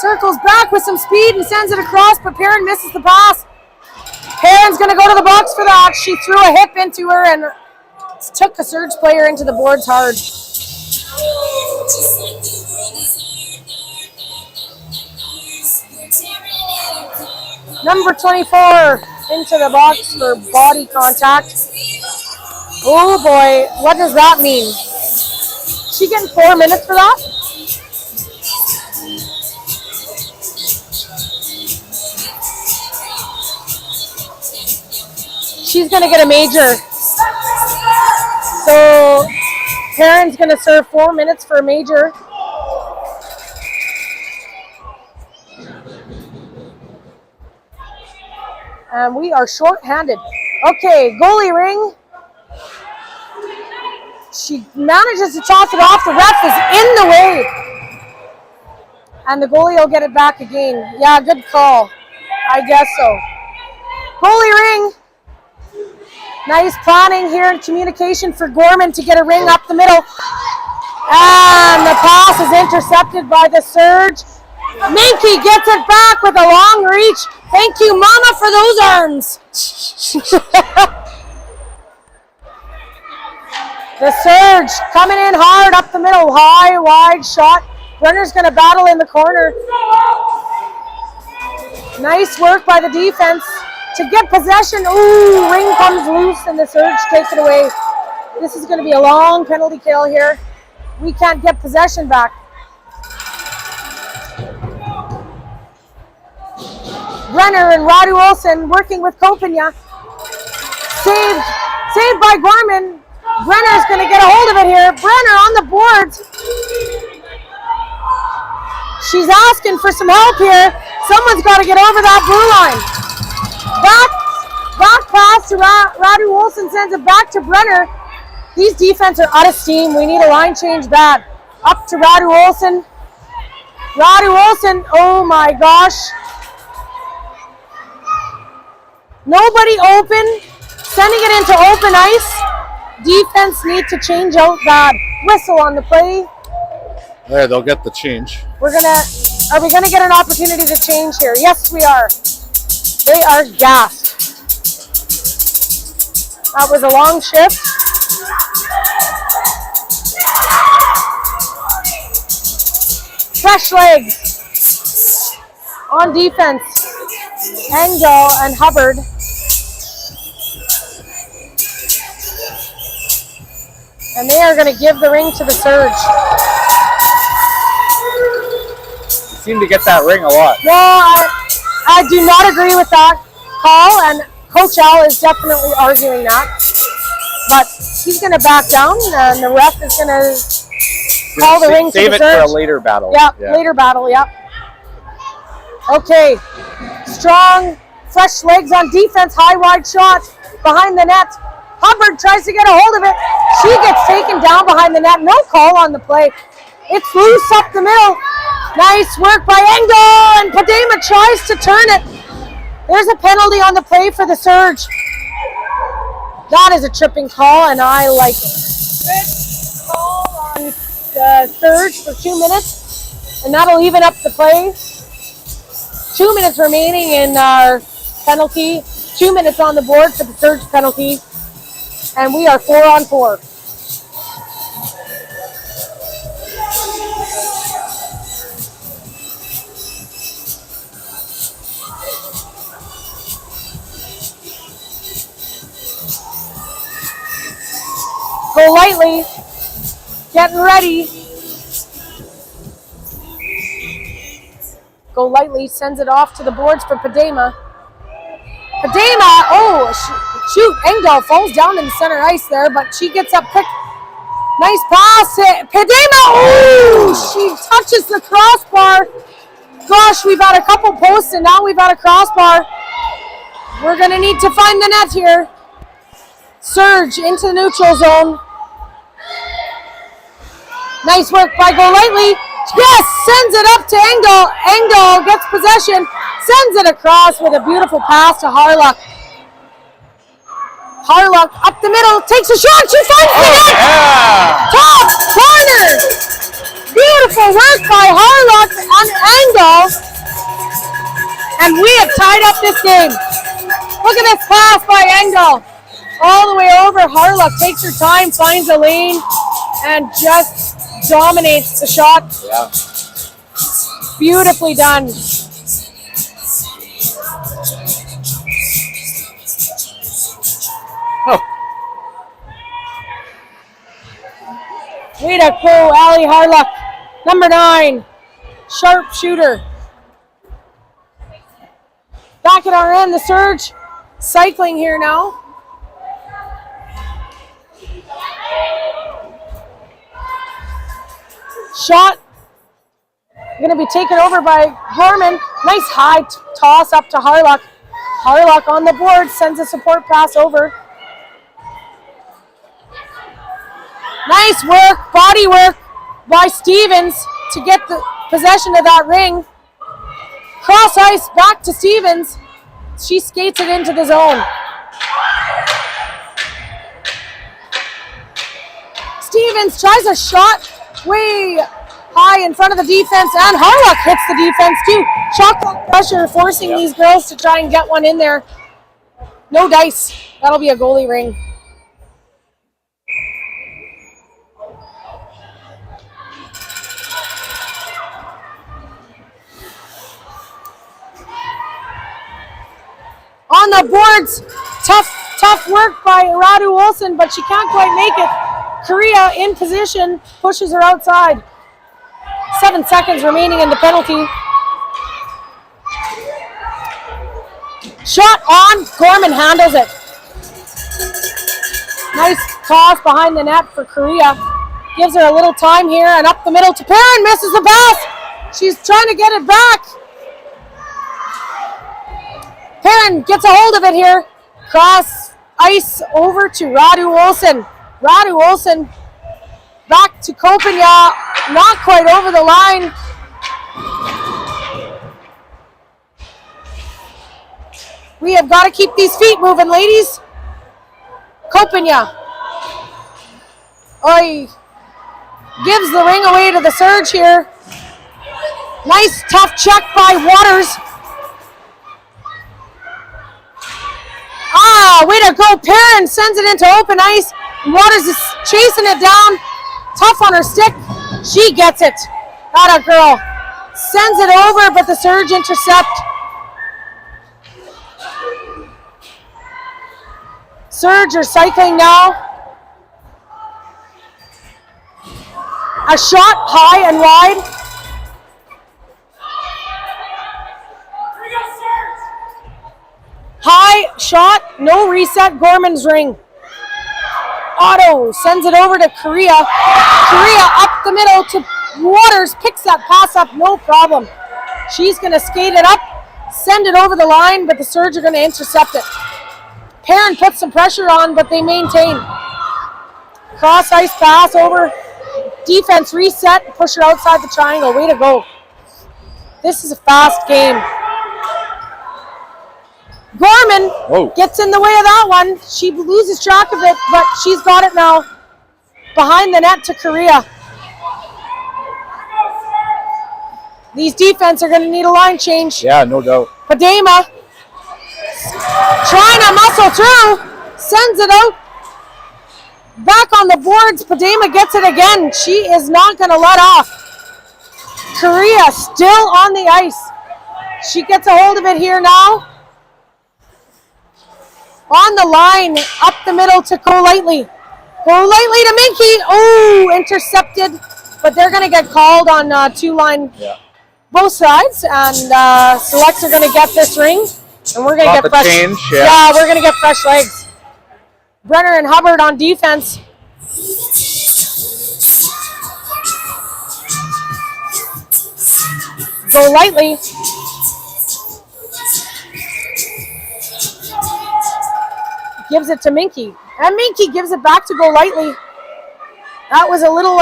Circles back with some speed and sends it across, but Perrin misses the pass. Perrin's going to go to the box for that. She threw a hip into her and took a Surge player into the boards hard. Number 24 into the box for body contact. Oh boy, what does that mean? She getting 4 minutes for that? She's going to get a major. So Perrin's going to serve 4 minutes for a major. And we are short-handed. Okay, goalie ring. She manages to toss it off. The ref is in the way. And the goalie will get it back again. Yeah, good call. I guess so. Goalie ring. Nice planning here and communication for Gorman to get a ring up the middle. And the pass is intercepted by the Surge. Minky gets it back with a long reach. Thank you, Mama, for those arms. The Surge coming in hard up the middle. High, wide shot. Brenner's going to battle in the corner. Nice work by the defense to get possession. Ooh, ring comes loose and the Surge takes it away. This is going to be a long penalty kill here. We can't get possession back. Brenner and Radu Olsen working with Kopanya. Saved by Gorman. Brenner's going to get a hold of it here. Brenner on the boards. She's asking for some help here. Someone's got to get over that blue line. Back pass to Radu Olsen, sends it back to Brenner. These defense are out of steam. We need a line change bad. Up to Radu Olsen. Radu Olsen, oh my gosh. Nobody open. Sending it into open ice. Defense need to change out that whistle on the play. There, they'll get the change. Are we gonna get an opportunity to change here? Yes, we are. They are gassed. That was a long shift. Fresh legs on defense. Engel and Hubbard. And they are going to give the ring to the Surge. Seem to get that ring a lot. Well, I do not agree with that call, and Coach Al is definitely arguing that. But he's going to back down, and the ref is going to call the ring to the Surge. Save it for a later battle. Yeah, later battle, yeah. Okay, strong, fresh legs on defense, high, wide shot behind the net. Hubbard tries to get a hold of it. She gets taken down behind the net. No call on the play. It's loose up the middle. Nice work by Engel, and Padema tries to turn it. There's a penalty on the play for the Surge. That is a tripping call, and I like it. Good call on the Surge for 2 minutes, and that'll even up the play. 2 minutes remaining in our penalty. 2 minutes on the board for the Surge penalty. And we are 4-on-4. Go lightly. Getting ready. Go lightly. Sends it off to the boards for Padema. Padema, oh, shoot, Engdahl falls down in the center ice there, but she gets up quick. Nice pass. Padema, oh, she touches the crossbar. Gosh, we've had a couple posts, and now we've had a crossbar. We're going to need to find the net here. Surge into the neutral zone. Nice work by Golightly. Yes, sends it up to Engdahl. Engdahl gets possession, sends it across with a beautiful pass to Harlock. Harlock up the middle, takes a shot, she finds the net! Yeah. Top corner! Beautiful work by Harlock on angle. And we have tied up this game. Look at this pass by Engel. All the way over. Harlock takes her time, finds a lane, and just dominates the shot. Yeah. Beautifully done. Oh. Way to go, Allie Harlock. Number 9, sharp shooter. Back at our end, the Surge cycling here now. Shot going to be taken over by Gorman. Nice high toss up to Harlock. Harlock on the board, sends a support pass over. Nice work, body work by Stevens to get the possession of that ring. Cross ice back to Stevens. She skates it into the zone. Stevens tries a shot way high in front of the defense, and Harlock hits the defense too. Shot clock pressure forcing these girls to try and get one in there. No dice. That'll be a goalie ring. On the boards, tough work by Radu Olsen, but she can't quite make it. Korea in position, pushes her outside. 7 seconds remaining in the penalty. Shot on, Gorman handles it. Nice toss behind the net for Korea. Gives her a little time here, and up the middle to Perrin, misses the pass. She's trying to get it back. Perrin gets a hold of it here. Cross ice over to Radu Olsen. Radu Olsen back to Kopenya. Not quite over the line. We have got to keep these feet moving, ladies. Kopenya. Oi. Gives the ring away to the Surge here. Nice tough check by Waters. Way to go, Perrin sends it into open ice. Waters is chasing it down. Tough on her stick. She gets it. Atta girl. Sends it over, but the Surge intercept. Surge are cycling now. A shot high and wide. High shot, no reset, Gorman's ring. Otto sends it over to Korea. Korea up the middle to Waters, picks that pass up, no problem. She's going to skate it up, send it over the line, but the Surge are going to intercept it. Perrin puts some pressure on, but they maintain. Cross ice pass over. Defense reset, push her outside the triangle. Way to go. This is a fast game. Gorman gets in the way of that one. She loses track of it, but she's got it now. Behind the net to Korea. These defense are going to need a line change. Yeah, no doubt. Padema trying to muscle through. Sends it out. Back on the boards. Padema gets it again. She is not going to let off. Korea still on the ice. She gets a hold of it here now. On the line, up the middle to Golightly. Golightly to Minky. Oh, intercepted. But they're going to get called on two-line both sides. And Selects are going to get this ring. And we're going to get fresh. Change, yeah, we're going to get fresh legs. Brenner and Hubbard on defense. Golightly. Gives it to Minky. And Minky gives it back to Golightly. That was a little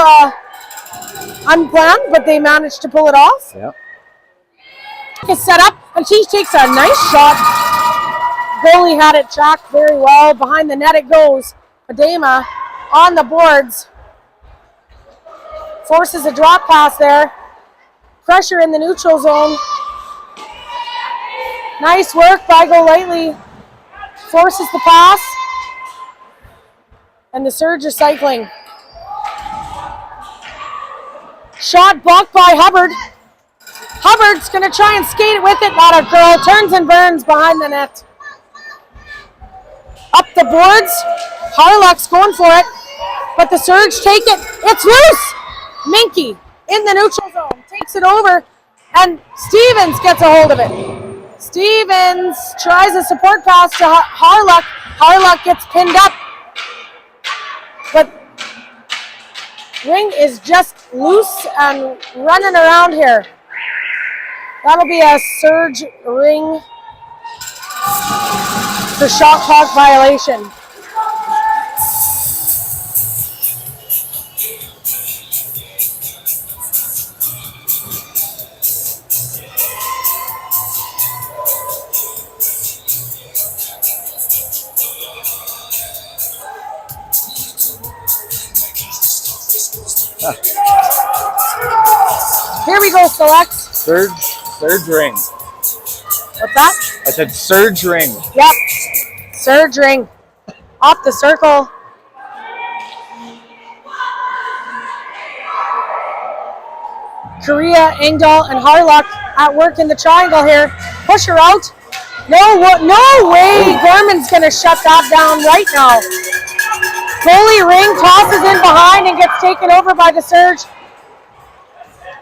unplanned, but they managed to pull it off. Yeah. It's set up, and she takes a nice shot. Goalie had it tracked very well. Behind the net it goes. Padema on the boards. Forces a drop pass there. Pressure in the neutral zone. Nice work by Golightly. Forces the pass. And the Surge is cycling. Shot blocked by Hubbard. Hubbard's going to try and skate it with it. Not a girl. Turns and burns behind the net. Up the boards. Harlock's going for it. But the Surge take it. It's loose. Minky in the neutral zone. Takes it over. And Stevens gets a hold of it. Stevens tries a support pass to Harlock. Harlock gets pinned up. But ring is just loose and running around here. That'll be a Surge ring for shot clock violation. Here we go, Select. Surge ring. What's that? I said Surge ring. Yep. Surge ring. Off the circle. Korea, Engdahl, and Harlock at work in the triangle here. Push her out. No way. Gorman's going to shut that down right now. Goalie ring tosses in behind and gets taken over by the Surge.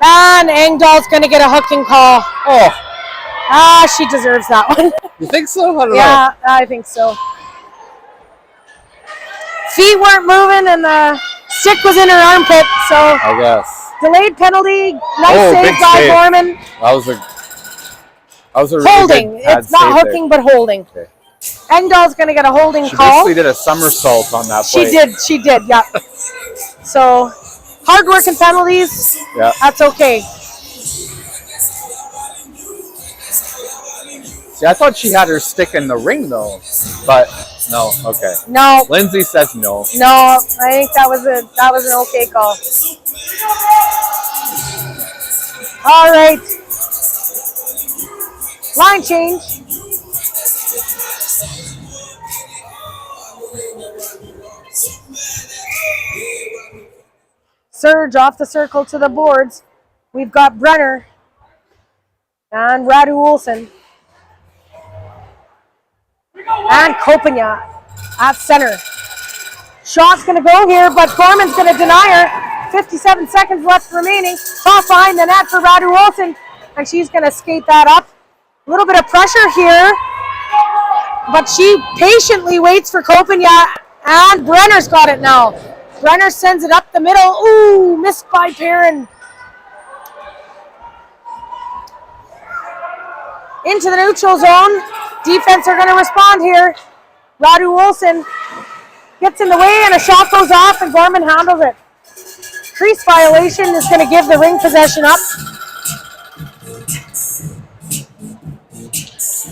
And Engdahl's going to get a hooking call. Oh. She deserves that one. You think so? I don't know. Yeah, I think so. Feet weren't moving and the stick was in her armpit, so. I guess. Delayed penalty. Nice save big by save. Gorman. That was a really Holding. good pad It's not save hooking, there. but holding. Okay. Engdahl's going to get a holding She call. basically did a somersault on that play. She did, yeah. So, hard work and penalties. Yeah. That's okay. See, I thought she had her stick in the ring though, but no. Okay. No, Lindsay says no. I think that was an okay call. All right. Line change. Surge off the circle to the boards. We've got Brenner and Radu Olsen. And Kopanya at center. Shot's going to go here, but Gorman's going to deny her. 57 seconds left remaining. Toss behind the net for Radu Olsen, and she's going to skate that up. A little bit of pressure here, but she patiently waits for Kopanya, and Brenner's got it now. Brenner sends it up the middle. Ooh, missed by Perrin. Into the neutral zone. Defense are going to respond here. Radu Olsen gets in the way and a shot goes off and Gorman handles it. Crease violation is going to give the ring possession up.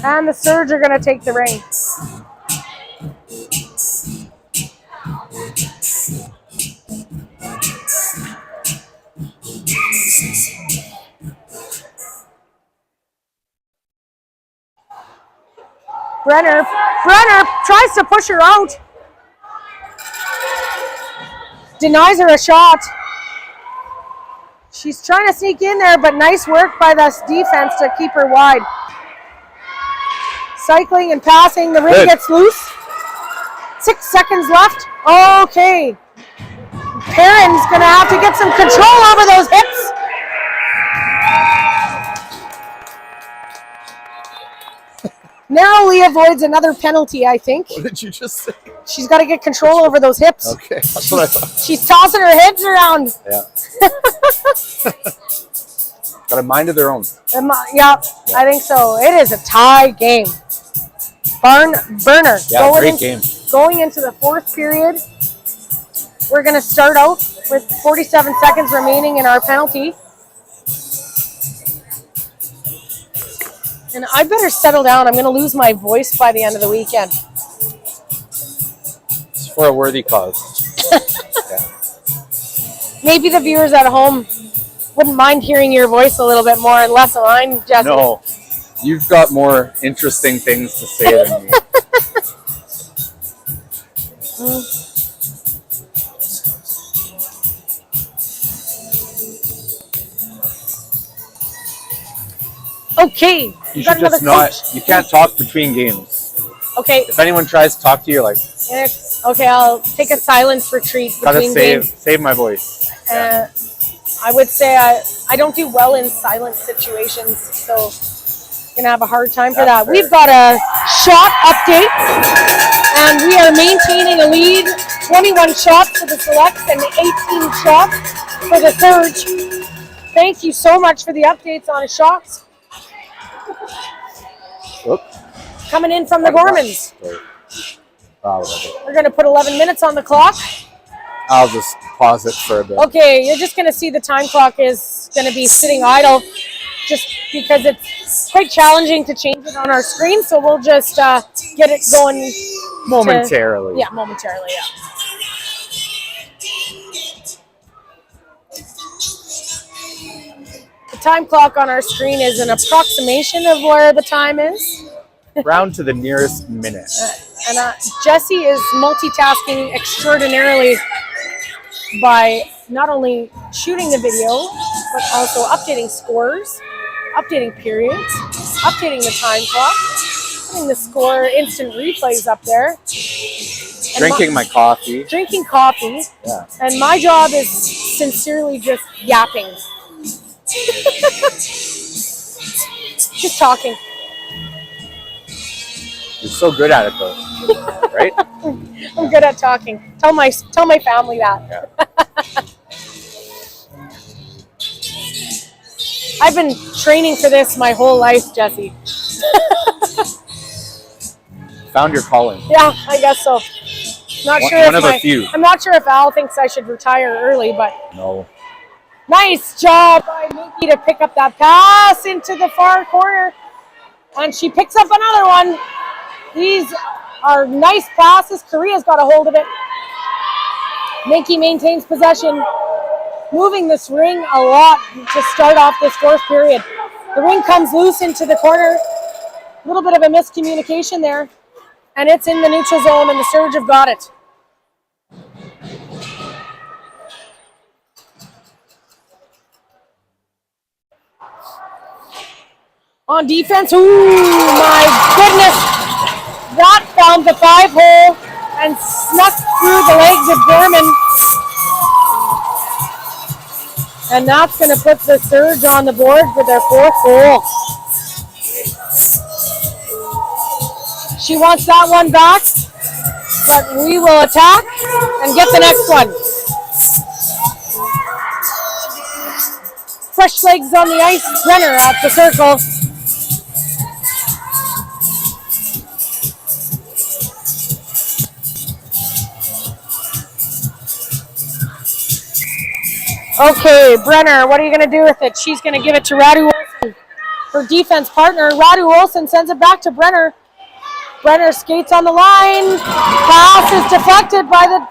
And the Surge are going to take the ring. Brenner tries to push her out. Denies her a shot. She's trying to sneak in there, but nice work by this defense to keep her wide. Cycling and passing, the ring gets loose. 6 seconds left. Okay. Perrin's gonna have to get some control over those hips. Narrowly avoids another penalty, I think. What did you just say? She's got to get control over those hips. Okay, that's what I thought. She's tossing her hips around. Yeah. Got a mind of their own. Yeah, I think so. It is a tie game. Burner. Yeah, great game. Going into the fourth period. We're going to start out with 47 seconds remaining in our penalty. And I better settle down. I'm going to lose my voice by the end of the weekend. It's for a worthy cause. Yeah. Maybe the viewers at home wouldn't mind hearing your voice a little bit more and less of mine, Jesse. No, you've got more interesting things to say than me. Okay. You should just not. You can't talk between games. Okay. If anyone tries to talk to you, like, Okay, I'll take a silence retreat gotta between games. save my voice. I would say I don't do well in silent situations, so gonna have a hard time for that. Fair. We've got a shot update, and we are maintaining a lead. 21 shots for the selects and 18 shots for the Surge. Thank you so much for the updates on shots. Whoop. Coming in from the Gormans. Whatever. We're gonna put 11 minutes on the clock. I'll just pause it for a bit. Okay, you're just gonna see the time clock is gonna be sitting idle, just because it's quite challenging to change it on our screen. So we'll just get it going Momentarily. Momentarily. Yeah. The time clock on our screen is an approximation of where the time is. Round to the nearest minute. And Jesse is multitasking extraordinarily by not only shooting the video, but also updating scores, updating periods, updating the time clock, putting the score instant replays up there. Drinking my coffee. Drinking coffee. Yeah. And my job is sincerely just yapping. Just talking. You're so good at it, though, right? I'm good at talking. Tell my family that. Yeah. I've been training for this my whole life, Jesse. Found your calling. Yeah, I guess so. Not sure One of a few. I'm not sure if Al thinks I should retire early, but No. nice job by Minky to pick up that pass into the far corner, and she picks up another one. These are nice passes. Korea's got a hold of it. Minky maintains possession, moving this ring a lot to start off this fourth period. The ring comes loose into the corner. A little bit of a miscommunication there, and it's in the neutral zone, and the Surge have got it. On defense, ooh, my goodness. That found the 5-hole and snuck through the legs of Gorman. And that's going to put the Surge on the board for their fourth goal. She wants that one back, but we will attack and get the next one. Fresh legs on the ice, Brenner at the circle. Okay, Brenner, what are you going to do with it? She's going to give it to Radu Olsen, her defense partner. Radu Olsen sends it back to Brenner. Brenner skates on the line. Pass is deflected by the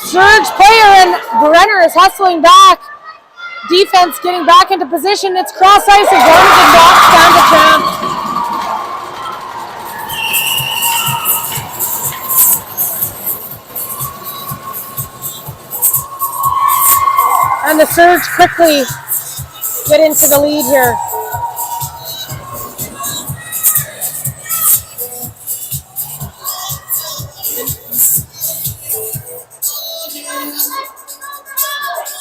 Surge player, and Brenner is hustling back. Defense getting back into position. It's cross ice, and Gorman did not stand a chance. And the Surge quickly get into the lead here.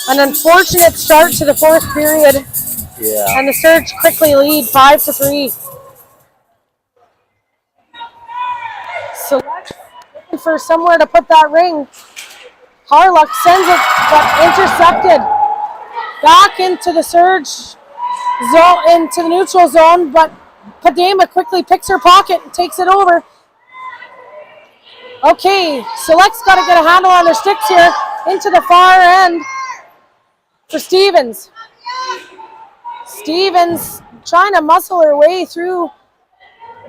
An unfortunate start to the fourth period. Yeah. And the Surge quickly lead 5-3. So looking for somewhere to put that ring. Harlock sends it, but intercepted. Back into the Surge zone, into the neutral zone, but Padema quickly picks her pocket and takes it over. Okay, Select's got to get a handle on their sticks here. Into the far end for Stevens. Stevens trying to muscle her way through.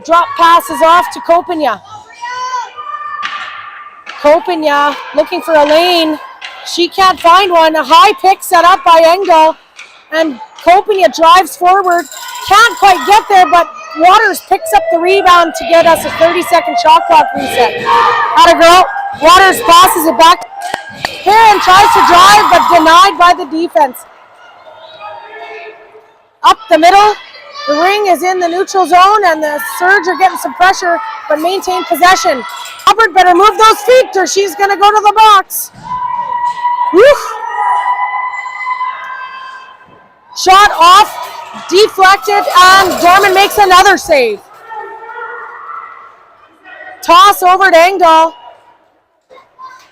Drop passes off to Kopenya. Kopenya looking for a lane. She can't find one. A high pick set up by Engdahl. And Copania drives forward. Can't quite get there, but Waters picks up the rebound to get us a 30-second shot clock reset. Atta girl. Waters passes it back. Perrin tries to drive, but denied by the defense. Up the middle. The ring is in the neutral zone, and the Surge are getting some pressure, but maintain possession. Hubbard better move those feet, or she's going to go to the box. Woo. Shot off, deflected, and Dorman makes another save. Toss over to Engdahl.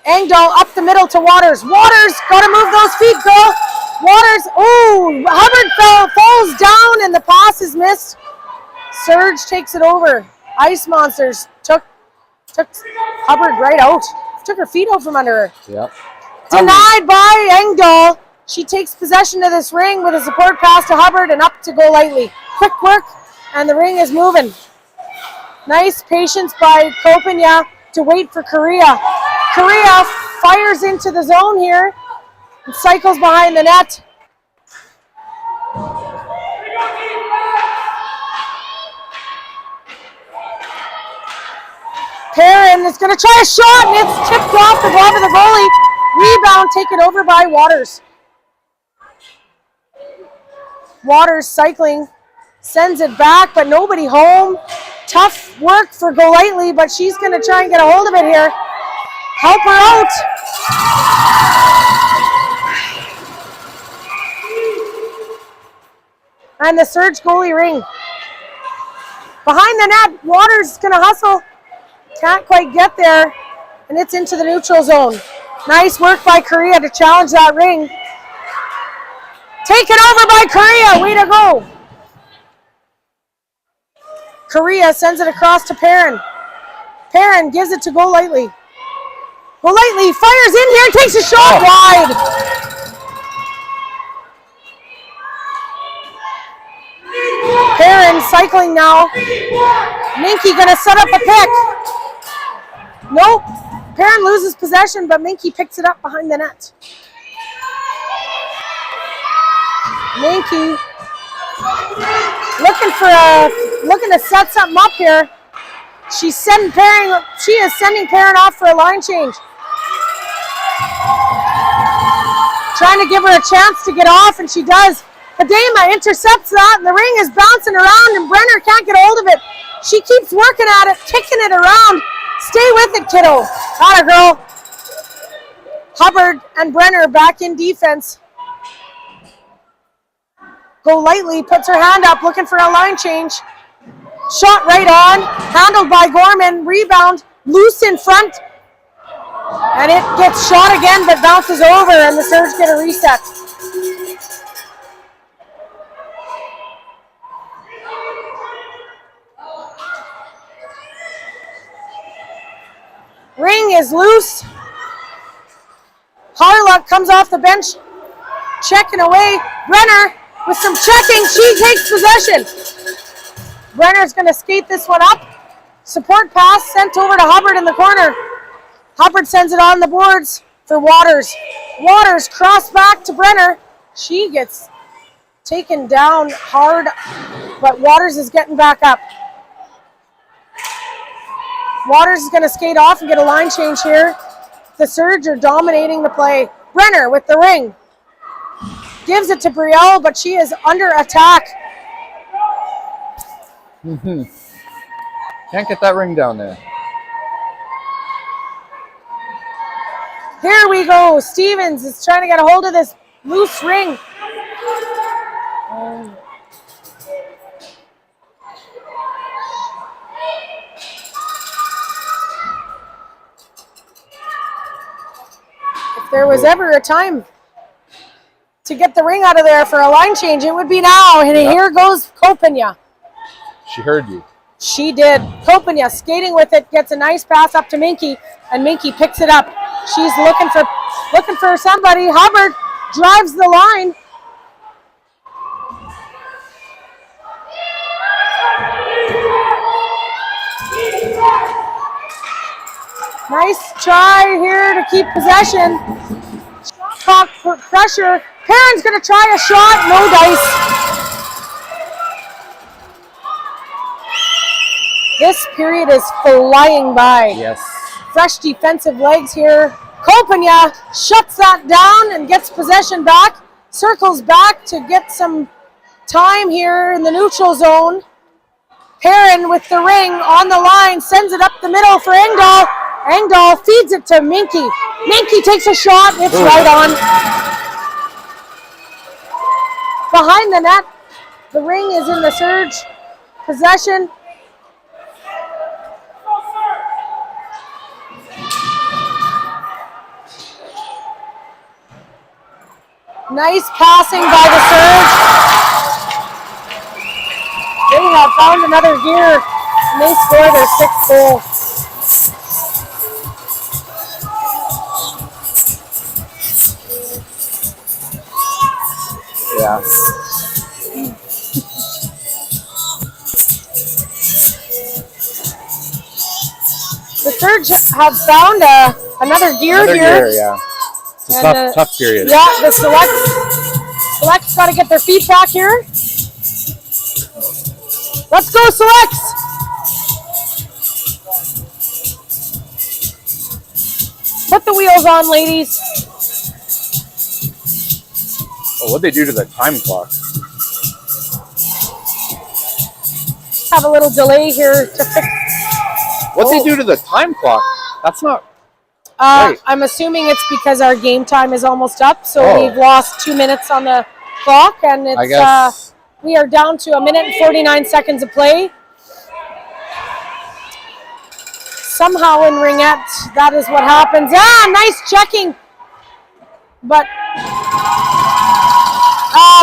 Engdahl up the middle to Waters. Waters, gotta move those feet, girl. Waters, oh, Hubbard falls down and the pass is missed. Surge takes it over. Ice Monsters took Hubbard right out. Took her feet out from under her. Yep. Denied by Engdahl. She takes possession of this ring with a support pass to Hubbard and up to go lightly. Quick work, and the ring is moving. Nice patience by Copania to wait for Correa. Correa fires into the zone here and cycles behind the net. Perrin is going to try a shot, and it's tipped off the glove of the goalie. Rebound taken over by Waters. Waters cycling, sends it back, but nobody home. Tough work for Golightly, but she's going to try and get a hold of it here. Help her out. And the Surge goalie ring. Behind the net, Waters is going to hustle. Can't quite get there, and it's into the neutral zone. Nice work by Correa to challenge that ring. Taken over by Correa. Way to go. Correa sends it across to Perrin. Perrin gives it to Golightly. Golightly fires in here and takes a shot wide. Perrin cycling now. Minky gonna set up a pick. Nope. Perrin loses possession, but Minky picks it up behind the net. Minky looking to set something up here. She is sending Perrin off for a line change. Trying to give her a chance to get off, and she does. Adema intercepts that, and the ring is bouncing around, and Brenner can't get a hold of it. She keeps working at it, kicking it around. Stay with it, kiddo. Atta girl. Hubbard and Brenner back in defense. Golightly puts her hand up, looking for a line change. Shot right on, handled by Gorman. Rebound, loose in front. And it gets shot again, but bounces over, and the Surge get a reset. Ring is loose. Harlock comes off the bench, checking away. Brenner with some checking, she takes possession. Brenner's going to skate this one up. Support pass sent over to Hubbard in the corner. Hubbard sends it on the boards for Waters. Waters cross back to Brenner. She gets taken down hard, but Waters is getting back up. Waters is going to skate off and get a line change here. The Surge are dominating the play. Brenner with the ring. Gives it to Brielle, but she is under attack. Can't get that ring down there. Here we go. Stevens is trying to get a hold of this loose ring. If there was ever a time to get the ring out of there for a line change, it would be now. And here goes Copania. She heard you. She did. Copania skating with it, gets a nice pass up to Minky, and Minky picks it up. She's looking for somebody. Hubbard drives the line. Nice try here to keep possession. clock pressure. Perrin's going to try a shot. No dice. This period is flying by. Yes. Fresh defensive legs here. Kopanya shuts that down and gets possession back. Circles back to get some time here in the neutral zone. Perrin with the ring on the line, sends it up the middle for Engdahl. Engdahl feeds it to Minky. Minky takes a shot, it's right on. Behind the net, the ring is in the Surge possession. Nice passing by the Surge. They have found another gear and they score their 6th goal. Yeah. The Surge have found another gear here. Yeah. It's a And, tough period. Yeah, the Selects got to get their feet back here. Let's go, Selects! Put the wheels on, ladies. Oh, what'd they do to the time clock? Have a little delay here to fix. What'd they do to the time clock? That's not right. I'm assuming it's because our game time is almost up, so Oh. we've lost 2 minutes on the clock, and I it's guess. we are down to 1 minute and 49 seconds of play. Somehow in ringette, that is what happens. Ah, nice checking, but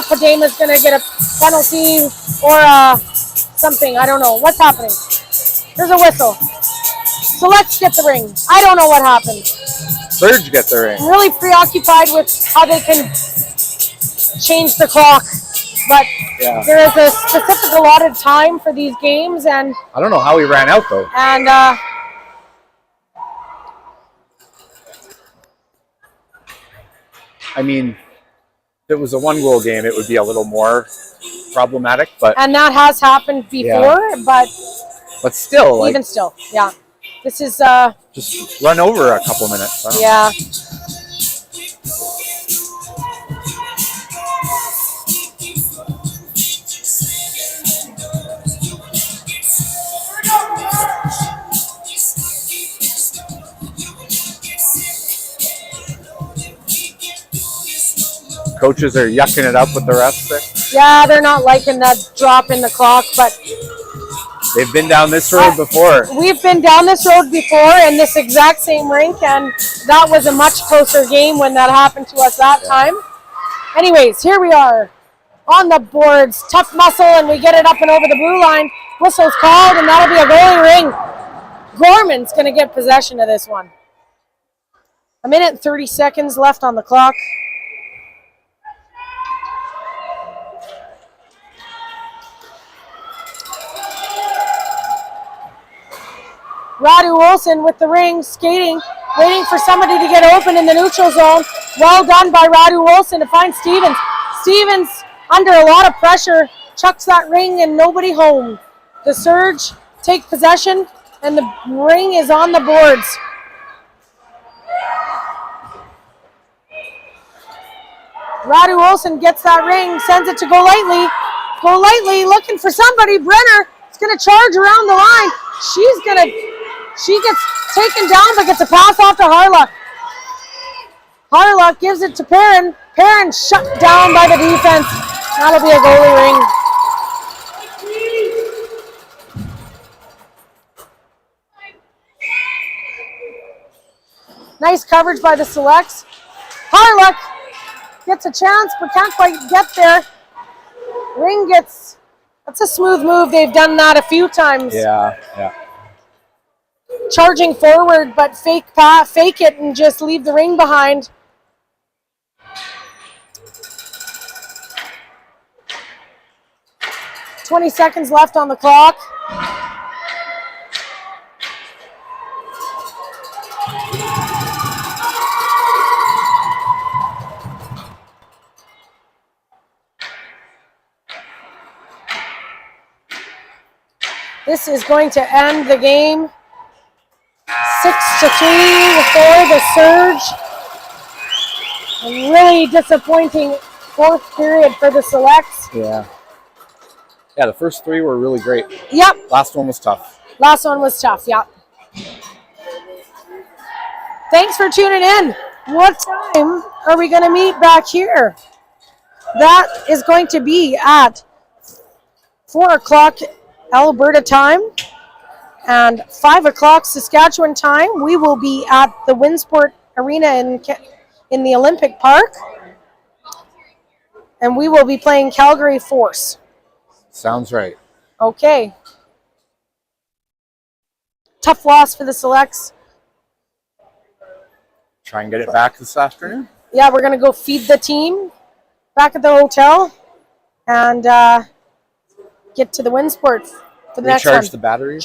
Padema's gonna get a penalty or something. I don't know what's happening. There's a whistle. So let's get the ring. I don't know what happened. Surge get the ring. I'm really preoccupied with how they can change the clock, but Yeah. there is a specific allotted time for these games, and I don't know how he ran out though. I mean, if it was a 1-goal game, it would be a little more problematic, but that has happened before, but still, like, even still, yeah. This is just run over a couple minutes. I don't know. yeah. Coaches are yucking it up with the refs there. Yeah, they're not liking that drop in the clock, but They've been down this road before. we've been down this road before in this exact same rink, and that was a much closer game when that happened to us that time. Anyways, here we are on the boards. Tough muscle, and we get it up and over the blue line. Whistle's called, and that'll be a goalie ring. Gorman's going to get possession of this one. 1 minute and 30 seconds left on the clock. Radu Olsen with the ring, skating, waiting for somebody to get open in the neutral zone. Well done by Radu Olsen to find Stevens. Stevens, under a lot of pressure, chucks that ring and nobody home. The Surge take possession, and the ring is on the boards. Radu Olsen gets that ring, sends it to Golightly. Golightly looking for somebody. Brenner is going to charge around the line. She gets taken down, but gets a pass off to Harlock. Harlock gives it to Perrin. Perrin shut down by the defense. That'll be a goalie ring. Nice coverage by the Selects. Harlock gets a chance, but can't quite get there. Ring gets, that's a smooth move. They've done that a few times. Yeah. Charging forward, but fake it and just leave the ring behind. "20 seconds left on the clock. This is going to end the game 6-3 for the Surge. A really disappointing fourth period for the Selects. Yeah. Yeah, the first three were really great. Yep. Last one was tough. Last one was tough, yep. Thanks for tuning in. What time are we going to meet back here? That is going to be at 4 o'clock Alberta time and 5 o'clock Saskatchewan time. We will be at the Winsport Arena in the Olympic Park, and we will be playing Calgary Force. Sounds right. Okay. Tough loss for the Selects. Try and get it back this afternoon. Yeah, we're going to go feed the team back at the hotel and get to the Winsport for the next one. Recharge the batteries.